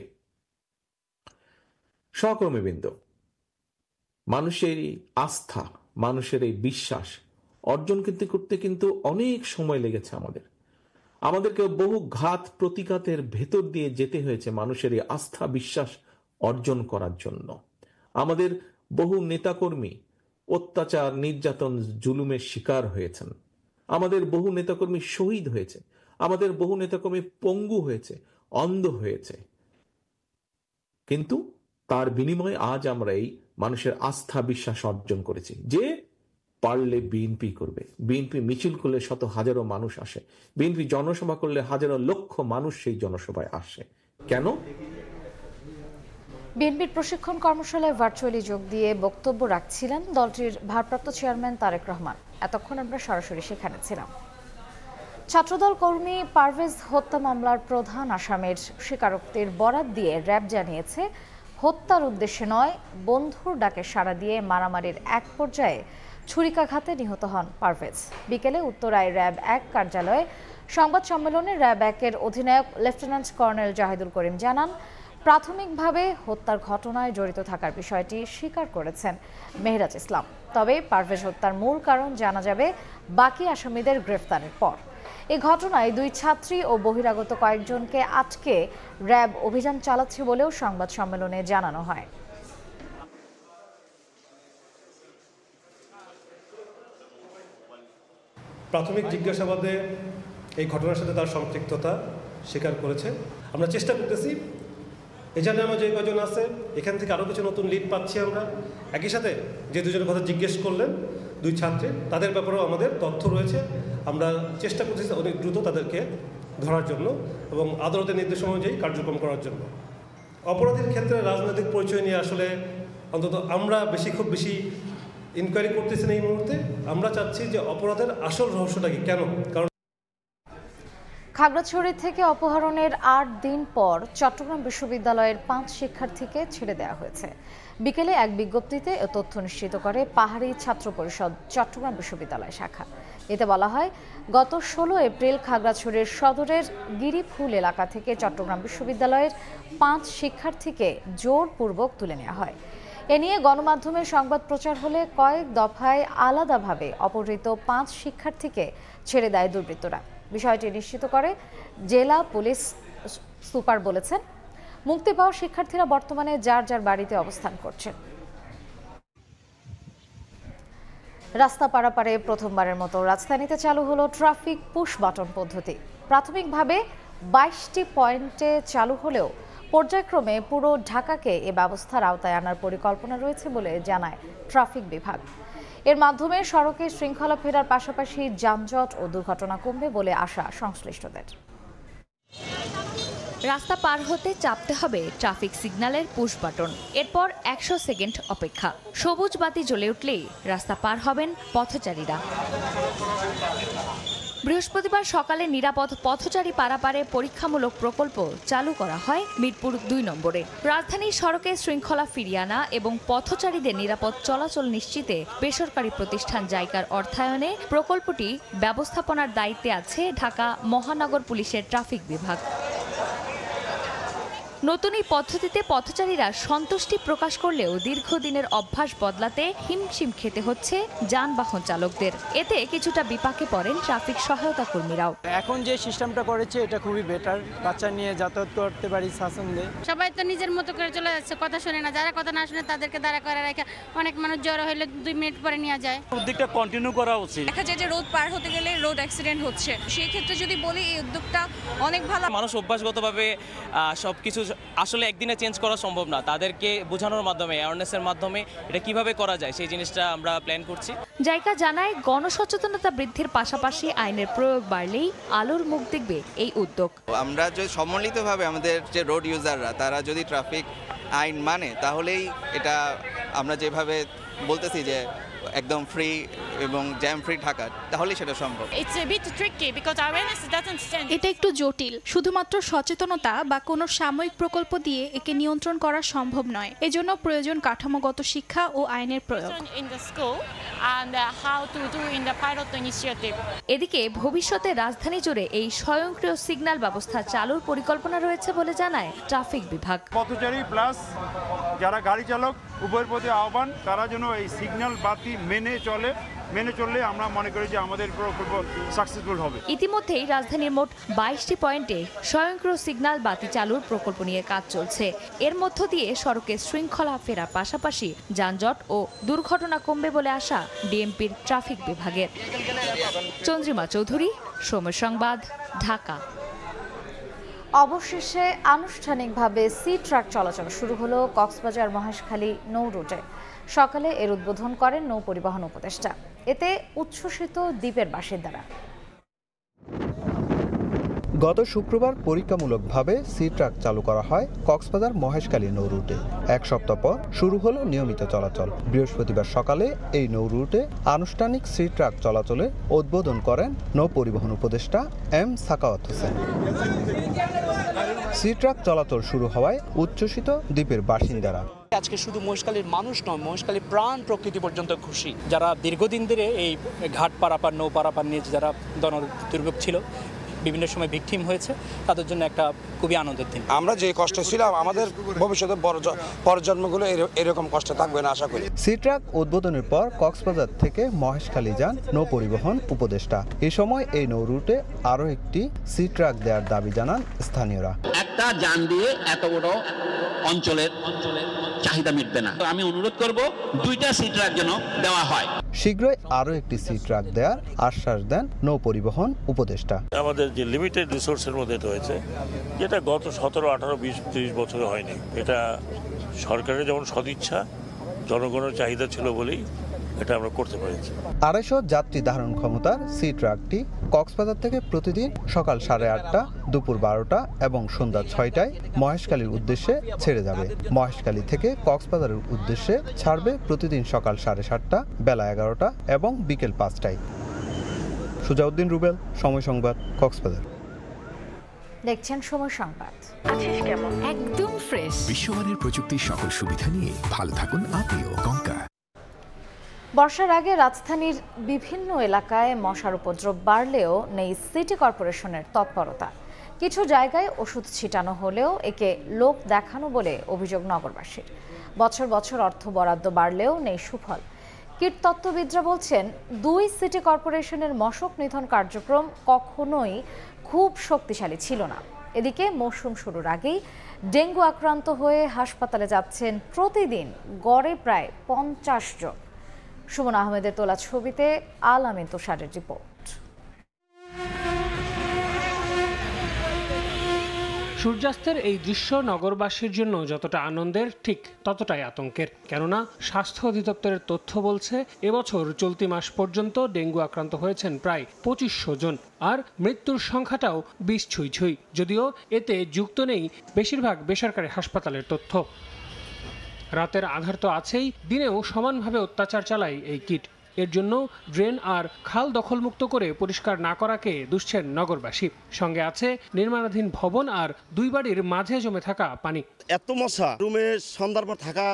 সহকর্মীবৃন্দ, মানুষের এই আস্থা, মানুষের এই বিশ্বাস অর্জন করতে কিন্তু অনেক সময় লেগেছে। আমাদেরকে বহু ঘাত প্রতিঘাতের ভেতর দিয়ে যেতে হয়েছে মানুষের এই আস্থা বিশ্বাস অর্জন করার জন্য। আমাদের বহু নেতাকর্মী অত্যাচার, নির্যাতন, জুলুমের শিকার হয়েছেন। আমাদের বহু নেতাকর্মী শহীদ হয়েছে, আমাদের বহু নেতাকর্মী পঙ্গু হয়েছে, অন্ধ হয়েছে, কিন্তু তার বিনিময়ে আজ আমরা এই মানুষের আস্থা বিশ্বাস অর্জন করেছি যে পারলে বিএনপি করবে। বিএনপি মিছিল করলে শত হাজারো মানুষ আসে, বিএনপি জনসভা করলে হাজারো লক্ষ মানুষ সেই জনসভায় আসে। কেন? বিএনপির প্রশিক্ষণ কর্মশালায় ভার্চুয়ালি যোগ দিয়ে বক্তব্য রাখছিলেন দলটির ভারপ্রাপ্ত চেয়ারম্যান তারেক রহমান। এতক্ষণ আমরা সরাসরি সেখানে ছিলাম। ছাত্রদল কর্মী পারভেজ হত্যা মামলার প্রধান আসামির স্বীকারোক্তির বরাত দিয়ে র্যাব জানিয়েছে, হত্যার উদ্দেশ্যে নয়, বন্ধুর ডাকে সাড়া দিয়ে মারামারির এক পর্যায়ে ছুরিকাঘাতে নিহত হন পারভেজ। বিকেলে উত্তরায় র্যাব 1 কার্যালয়ে সংবাদ সম্মেলনে র্যাব 1-এর অধিনায়ক লেফটেন্যান্ট কর্নেল জাহিদুল করিম জানান, প্রাথমিকভাবে হত্যার ঘটনায় জড়িত থাকার বিষয়টি স্বীকার করেছেন মেহরাজ ইসলাম। তবে পারভেজ হত্যার মূল কারণ জানা যাবে বাকি আসামিদের গ্রেফতারের পর। এই ঘটনায় 2 ছাত্রী ও বহিরাগত কয়েকজনকে আটকে র্যাব অভিযান চালাচ্ছে বলেও সংবাদ সম্মেলনে জানানো হয়। প্রাথমিক জিজ্ঞাসাবাদে এই ঘটনার সাথে তার সম্পৃক্ততা স্বীকার করেছে। আমরা চেষ্টা করতেছি এখানে আমার যে কজন আছে এখান থেকে আরও কিছু নতুন লিড পাচ্ছি আমরা। একই সাথে যে দুজনের কথা জিজ্ঞেস করলেন 2 ছাত্রী, তাদের ব্যাপারেও আমাদের তথ্য রয়েছে। আমরা চেষ্টা করতেছি অনেক দ্রুত তাদেরকে ধরার জন্য এবং আদালতের নির্দেশ অনুযায়ী কার্যক্রম করার জন্য। অপরাধীর ক্ষেত্রে রাজনৈতিক পরিচয় নিয়ে আসলে অন্তত আমরা খুব বেশি ইনকোয়ারি করতেছি না এই মুহূর্তে। আমরা চাচ্ছি যে অপরাধের আসল রহস্যটা কি, কেন? কারণ খাগড়াছড়ি থেকে অপহরণের 8 দিন পর চট্টগ্রাম বিশ্ববিদ্যালয়ের 5 শিক্ষার্থীকে ছেড়ে দেওয়া হয়েছে। বিকেলে এক বিজ্ঞপ্তিতে এ তথ্য নিশ্চিত করে পাহাড়ি ছাত্র পরিষদ চট্টগ্রাম বিশ্ববিদ্যালয় শাখা। এতে বলা হয়, গত 16 এপ্রিল খাগড়াছড়ির সদরের গিরিফুল এলাকা থেকে চট্টগ্রাম বিশ্ববিদ্যালয়ের 5 শিক্ষার্থীকে জোরপূর্বক তুলে নেওয়া হয়। এ নিয়ে গণমাধ্যমে সংবাদ প্রচার হলে কয়েক দফায় আলাদাভাবে অপহৃত 5 শিক্ষার্থীকে ছেড়ে দেয় দুর্বৃত্তরা। বিষয়টি নিশ্চিত করে জেলা পুলিশ সুপার বলেছেন, মুক্তি পাওয়া শিক্ষার্থীরা বর্তমানে যার যার বাড়িতে অবস্থান করছেন। রাস্তা পারাপারে প্রথমবারের মতো রাজধানীতে চালু হলো ট্রাফিক পুশ বাটন পদ্ধতি। প্রাথমিকভাবে 22টি পয়েন্টে চালু হলেও পর্যায়ক্রমে পুরো ঢাকাকে এ ব্যবস্থার আওতায় আনার পরিকল্পনা রয়েছে বলে জানায় ট্রাফিক বিভাগ। এর মাধ্যমে সড়কে শৃঙ্খলা ফেরার পাশাপাশি যানজট ও দুর্ঘটনা কমবে বলে আশা সংশ্লিষ্টদের। রাস্তা পার হতে চাপতে হবে ট্রাফিক সিগন্যালের পুশ বাটন। এরপর 100 সেকেন্ড অপেক্ষা। সবুজ বাতি জ্বলে উঠলেই রাস্তা পার হবেন পথচারীরা। বৃহস্পতিবার সকালে নিরাপদ পথচারী পারাপারে পরীক্ষামূলক প্রকল্প চালু করা হয় মিরপুর 2 নম্বরে। রাজধানীর সড়কে শৃঙ্খলা ফিরিয়ে আনা এবং পথচারীদের নিরাপদ চলাচল নিশ্চিতে বেসরকারি প্রতিষ্ঠান জাইকার অর্থায়নে প্রকল্পটি ব্যবস্থাপনার দায়িত্বে আছে ঢাকা মহানগর পুলিশের ট্রাফিক বিভাগ। নতুন এই পদ্ধতিতে পথচারীরা সন্তুষ্টি প্রকাশ করলেও দীর্ঘদিনের অভ্যাস বদলাতে হিমশিম খেতে হচ্ছে যানবাহন চালকদের। এতে কিছুটা বিপাকে পড়েন ট্রাফিক সহায়তা কর্মীরাও। এখন যে সিস্টেমটা করেছে এটা খুবই বেটার, বাচ্চা নিয়ে যাতায়াত করতে পারি স্বাচ্ছন্দ্যে। সবাই তো নিজের মতো করে চলে যাচ্ছে, কথা শুনে না। যারা কথা না শুনে তাদেরকে দাঁড়া করে রেখে অনেক মানুষ জড়ো হলে 2 মিনিট পরে নিয়ে যায়। উদ্যোগটা কন্টিনিউ করা উচিত। দেখা যায় যে রোড পার হতে গেলে রোড অ্যাক্সিডেন্ট হচ্ছে, সেই ক্ষেত্রে যদি বলি এই উদ্যোগটা অনেক ভালো। মানুষ অভ্যাসগতভাবে সবকিছু আসলে একদিনে চেঞ্জ করা সম্ভব না। তাদেরকে বোঝানোর মাধ্যমে, অ্যাওয়ারনেসের মাধ্যমে এটা কিভাবে করা যায় সেই জিনিসটা আমরা প্ল্যান করছি। জাইকা জানায়, গণসচেতনতা বৃদ্ধির পাশাপাশি আইনের প্রয়োগ বাড়লেই আলোর মুখ দেখবে এই উদ্যোগ। আমরা যদি সম্মিলিতভাবে আমাদের যে রোড ইউজাররা তারা যদি ট্রাফিক আইন মানে, তাহলেই এটা আমরা যেভাবে বলতেছি যে একদম ফ্রি এবং জ্যাম ফ্রি থাকা, তাহলেই সেটা সম্ভব। এটা একটু জটিল। শুধুমাত্র সচেতনতা বা কোনো সাময়িক প্রকল্প দিয়ে একে নিয়ন্ত্রণ করা সম্ভব নয়। এজন্য প্রয়োজন কাঠামোগত শিক্ষা ও আইনের প্রয়োগ। এদিকে ভবিষ্যতে রাজধানী জুড়ে এই স্বয়ংক্রিয় সিগন্যাল ব্যবস্থা চালুর পরিকল্পনা রয়েছে বলে জানায় ট্রাফিক বিভাগ। পথচারী প্লাস যারা গাড়ি চালক উভয়ের প্রতি আহ্বান, তারা যেন এই সিগন্যাল বাতি মেনে চলে, মেনে চললে আমরা মনে করি যে আমাদের প্রকল্প সাকসেসফুল হবে। ইতিমধ্যেই রাজধানীর মোট 22টি পয়েন্টে স্বয়ংক্রিয় সিগন্যাল বাতি চালুর প্রকল্প নিয়ে কাজ চলছে। এর মধ্য দিয়ে সড়কে শৃঙ্খলা ফেরার পাশাপাশি যানজট ও দুর্ঘটনা কমবে বলে আশা ডিএমপির ট্রাফিক বিভাগের। চন্দ্রিমা চৌধুরী, সময় সংবাদ, ঢাকা। অবশেষে আনুষ্ঠানিকভাবে সি ট্রাক চলাচল শুরু হলো কক্সবাজার মহেশখালী নৌ রুটে। সকালে এর উদ্বোধন করেন নৌ পরিবহন উপদেষ্টা। এতে উচ্ছ্বসিত দ্বীপের বাসিন্দারা। গত শুক্রবার পরীক্ষামূলকভাবে সি ট্রাক চালু করা হয় কক্সবাজার মহেশখালী নৌ রুটে। এক সপ্তাহ পর শুরু হলো নিয়মিত চলাচল। বৃহস্পতিবার সকালে এই নৌ রুটে আনুষ্ঠানিক সি ট্রাক চলাচলের উদ্বোধন করেন নৌ পরিবহন উপদেষ্টা M Sakhawat Hossain. Sea truck চলাচল শুরু হওয়ায় উচ্ছ্বসিত দ্বীপের বাসিন্দারা। আজকে শুধু মহেশখালীর মানুষ নয়, মহেশখালীর প্রাণ প্রকৃতি পর্যন্ত খুশি। যারা দীর্ঘদিন ধরে এই ঘাট পারাপার নৌ পারাপার নিয়ে যারা দুর্ভোগ ছিল, বিভিন্ন সময় ভিকটিম হয়েছে, তাদের জন্য একটা খুবই আনন্দের দিন। আমরা যে কষ্ট ছিলাম, আমাদের ভবিষ্যতে পরজন্মগুলো এরকম কষ্ট থাকবে না আশা করি। সি ট্রাক উদ্বোধনের পর কক্সবাজার থেকে মহেশখালী যান নৌ পরিবহন উপদেষ্টা। এ সময় এই নৌ রুটে আরও একটি সি ট্রাক দেওয়ার দাবি জানান স্থানীয়রা। একটা যান দিয়ে এত বড় অঞ্চলের চাহিদা মিটবে না। আমি অনুরোধ করব 2টা সি ট্রাক যেন দেওয়া হয়। শীঘ্রই আরও একটি সি ট্রাক দেওয়ার আশ্বাস দেন নৌ পরিবহন উপদেষ্টা। আমাদের যে লিমিটেড রিসোর্সের মধ্যে এটা হয়েছে, যেটা গত 17, 18, 20, 30 বছরে হয়নি। এটা সরকারের যেমন সদিচ্ছা, জনগণের চাহিদা ছিল বলেই এটা আমরা করতে পেরেছি। 250 যাত্রী ধারণ ক্ষমতার সি ট্রাকটি কক্সবাজার থেকে প্রতিদিন সকাল 8:30, দুপুর 12টা এবং সন্ধ্যা 6টায় মহেশখালীর উদ্দেশ্যে ছেড়ে যাবে। মহেশখালী থেকে কক্সবাজারের উদ্দেশ্যে ছাড়বে প্রতিদিন সকাল 7:30টা, বেলা 11টা এবং বিকেল 5টায়। সুজাউদ্দিন রুবেল, সময় সংবাদ, কক্সবাজার। দেখছেন সময় সংবাদ। একদম ফ্রেশ বিশ্বমানের প্রযুক্তির সকল সুবিধা নিয়ে ভালো থাকুন আপনিও। কঙ্কা। বর্ষার আগে রাজধানীর বিভিন্ন এলাকায় মশার উপদ্রব বাড়লেও নেই সিটি কর্পোরেশনের তৎপরতা। কিছু জায়গায় ওষুধ ছিটানো হলেও একে লোক দেখানো বলে অভিযোগ নগরবাসীর। বছর বছর অর্থ বরাদ্দ বাড়লেও নেই সুফল। কীটতত্ত্ববিদরা বলছেন 2 সিটি কর্পোরেশনের মশক নিধন কার্যক্রম কখনোই খুব শক্তিশালী ছিল না। এদিকে মৌসুম শুরুর আগেই ডেঙ্গু আক্রান্ত হয়ে হাসপাতালে যাচ্ছেন প্রতিদিন গড়ে প্রায় 50 জন। সুমন আহমেদের তোলা ছবিতে আল আমিন তুষারের রিপোর্ট। সূর্যাস্তের এই দৃশ্য নগরবাসীর জন্য যতটা আনন্দের, ঠিক ততটাই আতঙ্কের। কেননা স্বাস্থ্য অধিদপ্তরের তথ্য বলছে এবছর চলতি মাস পর্যন্ত ডেঙ্গু আক্রান্ত হয়েছেন প্রায় 2500 জন, আর মৃত্যুর সংখ্যাটাও 20 ছুঁই। যদিও এতে যুক্ত নেই বেশিরভাগ বেসরকারি হাসপাতালের তথ্য। রাতের আধার তো আছেই, দিনেও সমানভাবে অত্যাচার চালায় এই কীট। এর জন্য ড্রেন আর খাল দখলমুক্ত করে পরিষ্কার না করাকে দুষছেন নগরবাসী। সঙ্গে আছে নির্মাণাধীন ভবন আর 2 বাড়ির মাঝে জমে থাকা পানি। এত মশা, রুমে সন্ধ্যার পর থাকা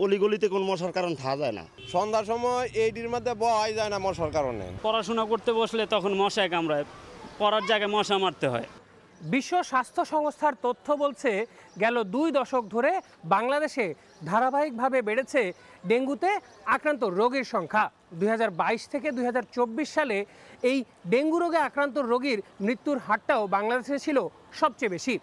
অলিগলিতে কোন মশার কারণ থাকা যায় না। সন্ধ্যার সময় এইটির মধ্যে বহাই যায় না মশার কারণে। পড়াশোনা করতে বসলে তখন মশায় কামড়ায়, পড়ার জায়গায় মশা মারতে হয়। বিশ্ব স্বাস্থ্য সংস্থার তথ্য বলছে গেল 2 দশক ধরে বাংলাদেশে ধারাবাহিকভাবে বেড়েছে ডেঙ্গুতে আক্রান্ত রোগীর সংখ্যা। 2022 থেকে 2024 সালে এই ডেঙ্গু রোগে আক্রান্ত রোগীর মৃত্যুর হারটাও বাংলাদেশে ছিল সবচেয়ে বেশি।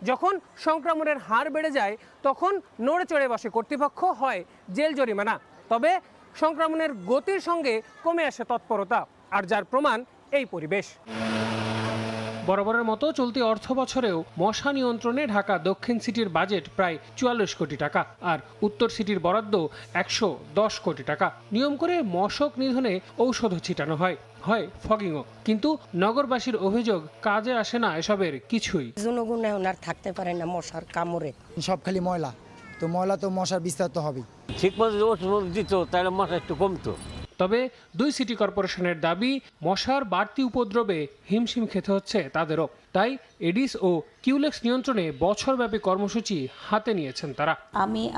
যখন সংক্রমণের হার বেড়ে যায় তখন নড়ে চড়ে বসে কর্তৃপক্ষ, হয় জেল জরিমানা। তবে সংক্রমণের গতির সঙ্গে কমে আসে তৎপরতা, আর যার প্রমাণ এই পরিবেশ। বরাবরের মতো চলতি অর্থ বছরেও মশা নিয়ন্ত্রণে ঢাকা দক্ষিণ সিটির বাজেট প্রায় 44 কোটি টাকা, আর উত্তর সিটির বরাদ্দ 110 কোটি টাকা। নিয়ম করে মশক নিধনে ঔষধও ছিটানো হয় ফগিংও। কিন্তু নগরবাসীর অভিযোগ কাজে আসে না এসবের কিছুই। জনগণ এখন আর থাকতে পারে না মশার কামড়ে। সব খালি ময়লা, তো ময়লা তো মশার বিস্তার তো হবেই। ঠিক মতো ওষুধ দিত তাহলে মশা একটু কমতো। তবে 2 সিটি কর্পোরেশনের দাবি, মশার বাড়তি উপদ্রবে হিমশিম খেতে হচ্ছে তাদেরও। তাই এডিস ও কিউলেক্স নিয়ন্ত্রণে বছরব্যাপী কর্মসূচি হাতে নিয়েছেন তারা।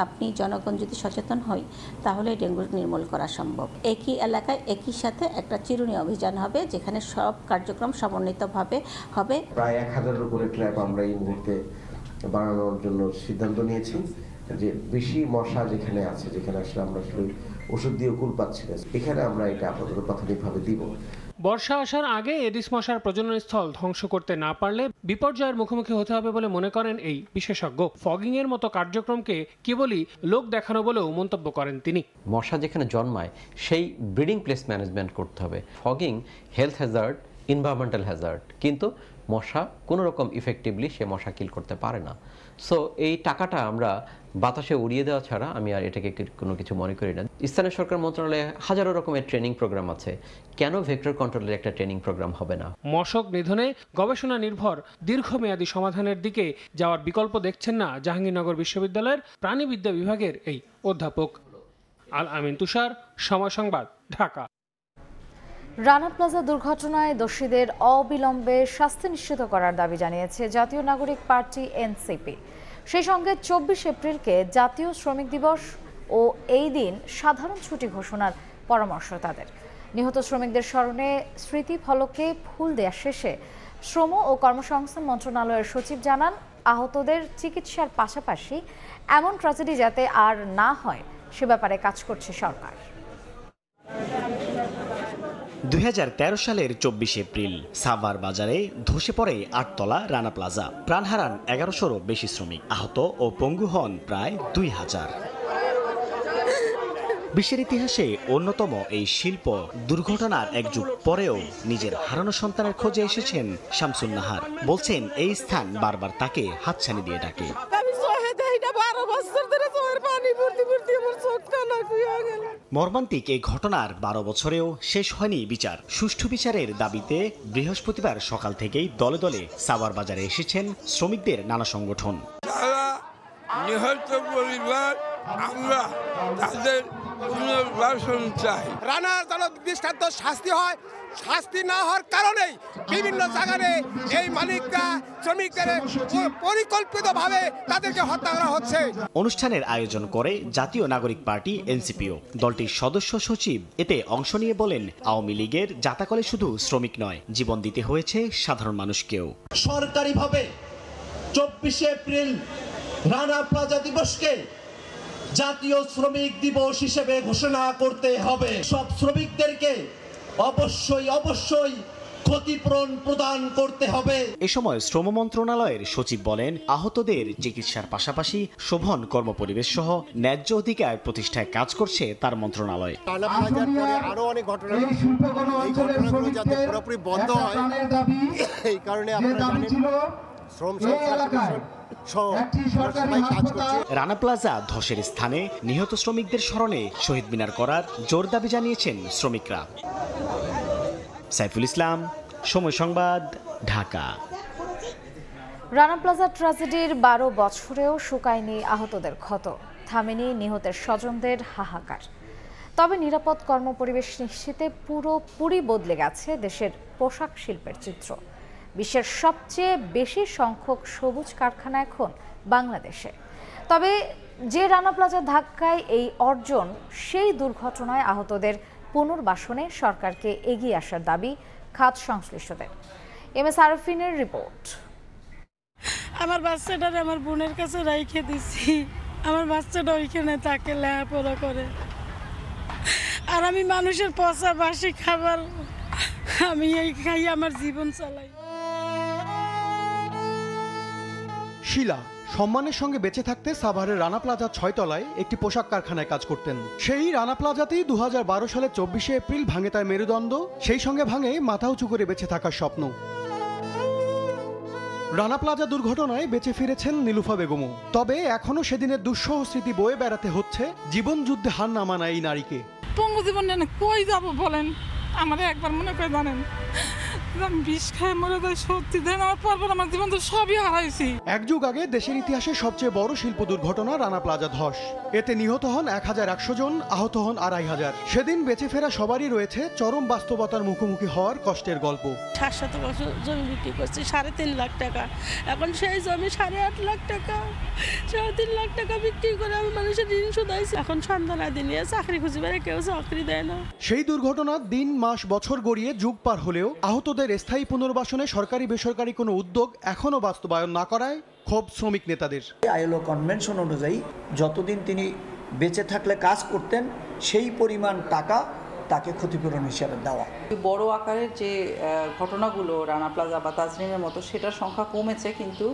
আপনি জনগণ যদি সচেতন হই তাহলে ডেঙ্গু নির্মূল করা সম্ভব। একই এলাকায় একই সাথে একটা চিরুনি অভিযান হবে, যেখানে সব কার্যক্রম সমন্বিতভাবে হবে। প্রায় 1000-এর উপরে ট্র্যাপ আমরা এই মুহূর্তে বানানোর জন্য সিদ্ধান্ত নিয়েছি। যে বেশি মশা যেখানে আছে, যেখানে আসলে আমরা ওষুধ দিয়ে কুল পাচ্ছি না, এখানে আমরা এটা আপাতত প্রাথমিকভাবে দিব। বর্ষা আসার আগে এডিস মশার প্রজননস্থল ধ্বংস করতে না পারলে বিপর্যয়ের মুখোমুখি হতে হবে বলে মনে করেন এই বিশেষজ্ঞ। ফগিং এর মতো কার্যক্রমকে কেবলই লোক দেখানো বলেও মন্তব্য করেন তিনি। মশা যেখানে জন্মায় সেই ব্রিডিং প্লেস ম্যানেজমেন্ট করতে হবে। Fogging health Hazard, environmental Hazard, কিন্তু মশা কোনো রকম ইফেক্টিভলি সে মশা কিল করতে পারে না। সো এই টাকাটা আমরা বাতাসে উড়িয়ে দেওয়া ছাড়া আমি আর এটাকে কোনো কিছু মনে করি না। স্থানীয় সরকার মন্ত্রণালয়ে হাজারো রকমের ট্রেনিং প্রোগ্রাম আছে, কেন ভেক্টর কন্ট্রোলের একটা ট্রেনিং প্রোগ্রাম হবে না? মশক নিধনে গবেষণা নির্ভর দীর্ঘমেয়াদী সমাধানের দিকে যাওয়ার বিকল্প দেখছেন না জাহাঙ্গীরনগর বিশ্ববিদ্যালয়ের প্রাণীবিদ্যা বিভাগের এই অধ্যাপক। আল আমিন তুষার, সময় সংবাদ, ঢাকা। রানা প্লাজা দুর্ঘটনায় দোষীদের অবিলম্বে শাস্তি নিশ্চিত করার দাবি জানিয়েছে জাতীয় নাগরিক পার্টি এনসিপি। সেই সঙ্গে 24 এপ্রিলকে জাতীয় শ্রমিক দিবস ও এই দিন সাধারণ ছুটি ঘোষণার পরামর্শ তাদের। নিহত শ্রমিকদের স্মরণে স্মৃতিফলকে ফুল দেওয়া শেষে শ্রম ও কর্মসংস্থান মন্ত্রণালয়ের সচিব জানান, আহতদের চিকিৎসার পাশাপাশি এমন ট্র্যাজেডি যাতে আর না হয় সে ব্যাপারে কাজ করছে সরকার। 2013 সালের 24 এপ্রিল সাভার বাজারে ধসে পড়ে 8 তলা রানা প্লাজা। প্রাণ হারান 1100-রও বেশি শ্রমিক, আহত ও পঙ্গু হন প্রায় 2000। বিশ্বের ইতিহাসে অন্যতম এই শিল্প দুর্ঘটনার এক যুগ পরেও নিজের হারানো সন্তানের খোঁজে এসেছেন শামসুন নাহার। বলছেন এই স্থান বারবার তাকে হাতছানি দিয়ে ডাকে। মর্মান্তিক এই ঘটনার 12 বছরেও শেষ হয়নি বিচার। সুষ্ঠু বিচারের দাবিতে বৃহস্পতিবার সকাল থেকেই দলে দলে সাভার বাজারে এসেছেন শ্রমিকদের নানা সংগঠন। নিহত পরিবার আমরা তাদের পুনর্বাসন চাই। রানার যেন দৃষ্টান্ত শাস্তি হয়, শাস্তি না হওয়ার কারণেই বিভিন্ন জায়গায় এই মালিকরা শ্রমিকদের পরিকল্পিতভাবে তাদেরকে হত্যা করা হচ্ছে। অনুষ্ঠানের আয়োজন করে জাতীয় নাগরিক পার্টি এনসিপিও। দলটির সদস্য সচিব এতে অংশ নিয়ে বলেন, আওয়ামী লীগের জাতাকলে শুধু শ্রমিক নয়, জীবন দিতে হয়েছে সাধারণ মানুষকেও। সরকারিভাবে 24 এপ্রিল রানা প্লাজা দিবসকে জাতীয় শ্রমিক দিবস হিসেবে ঘোষণা করতে হবে। সব শ্রমিকদেরকে অবশ্যই ক্ষতিপূরণ প্রদান করতে হবে। এ সময় শ্রম মন্ত্রণালয়ের সচিব বলেন, আহতদের চিকিৎসার পাশাপাশি শোভন কর্মপরিবেশ সহ ন্যায্য অধিকার প্রতিষ্ঠায় কাজ করছে তার মন্ত্রণালয়। আরো অনেক ঘটনা, এই ঘটনাগুলো যাতে পুরোপুরি বন্ধ হয়, এই কারণে আপনারা জানেন শ্রম রানা প্লাজা ধসের স্থানে নিহত শ্রমিকদের স্মরণে শহীদ মিনার করার জোর দাবি জানিয়েছেন শ্রমিকরা। সাইফুল ইসলাম, সময় সংবাদ, ঢাকা। রানা প্লাজা ট্র্যাজেডির 12 বছরেও শুকায়নি আহতদের ক্ষত, থামেনি নিহতের স্বজনদের হাহাকার। তবে নিরাপদ কর্মপরিবেশ নিশ্চিতে পুরোপুরি বদলে গেছে দেশের পোশাক শিল্পের চিত্র। বিশ্বের সবচেয়ে বেশি সংখ্যক সবুজ কারখানা এখন বাংলাদেশে। তবে যে রানা প্লাজার ধাক্কায় এই অর্জন, সেই দুর্ঘটনায় আহতদের পুনর্বাসনে সরকারকে এগিয়ে আসার দাবি খাত সংশ্লিষ্টদের। এমএস আরফিনের রিপোর্ট। আমার বাচ্চাটা আমার বোনের কাছে রেখে দিছি, আমার বাচ্চাটা ওইখানে তাকে লেখাপড়া করে, আর আমি মানুষের পচা বাসি খাবার আমি এই খাই আমার জীবন চালাই। শিলা সম্মানের সঙ্গে বেঁচে থাকতে সাভারের রানা প্লাজা 6 তলায় একটি পোশাক কারখানায় কাজ করতেন। সেই রানা প্লাজাতেই 2012 সালের 24 এপ্রিল ভাঙে তার মেরুদণ্ড, সেই সঙ্গে ভাঙে মাথা উঁচু করে বেঁচে থাকার স্বপ্ন। রানা প্লাজা দুর্ঘটনায় বেঁচে ফিরেছেন নীলুফা বেগমও। তবে এখনো সেদিনের দুঃসহ স্মৃতি বয়ে বেড়াতে হচ্ছে জীবন যুদ্ধে হার না মানা এই নারীকে। পঙ্গু জীবন নিয়ে কই যাব বলেন, আমাদের একবার মনে করে জানেন আমি বিষ খায় মরে যাই, সত্যি দেন আমার পর আমার জীবন তো সবই হারাইছি। এক যুগ আগে দেশের ইতিহাসে সবচেয়ে বড় শিল্প দুর্ঘটনা রানা প্লাজা ধস। এতে নিহত হন 1100 জন, আহত হন 2500। সেদিন বেঁচে ফেরা সবারই রয়েছে চরম বাস্তবতার মুখোমুখি হওয়ার কষ্টের গল্প। 700 বছর জমি বিক্রি করছি 3.5 লাখ টাকা, এখন সেই জমি 8.5 লাখ টাকা, 3.5 লাখ টাকা বিক্রি করে আমি মানুষের ঋণ শোধাইছি। এখন সন্তান আদি নিয়ে চাকরি খুঁজি বেড়ে কেউ চাকরি দেয় না। সেই দুর্ঘটনার দিন মাস বছর গড়িয়ে যুগ পার হলেও আহতদের শ্রমিকদের স্থায়ী পুনর্বাসনে সরকারি বেসরকারি কোনো উদ্যোগ এখনও বাস্তবায়ন না করায় ক্ষোভ শ্রমিক নেতাদের। আইএলও কনভেনশন অনুযায়ী যতদিন তিনি বেঁচে থাকলে কাজ করতেন সেই পরিমাণ টাকা তাকে ক্ষতিপূরণ হিসাবে দেওয়া। বড় আকারের যে ঘটনাগুলো রানা প্লাজা বা তাজরিমের মতো সেটার সংখ্যা কমেছে, কিন্তু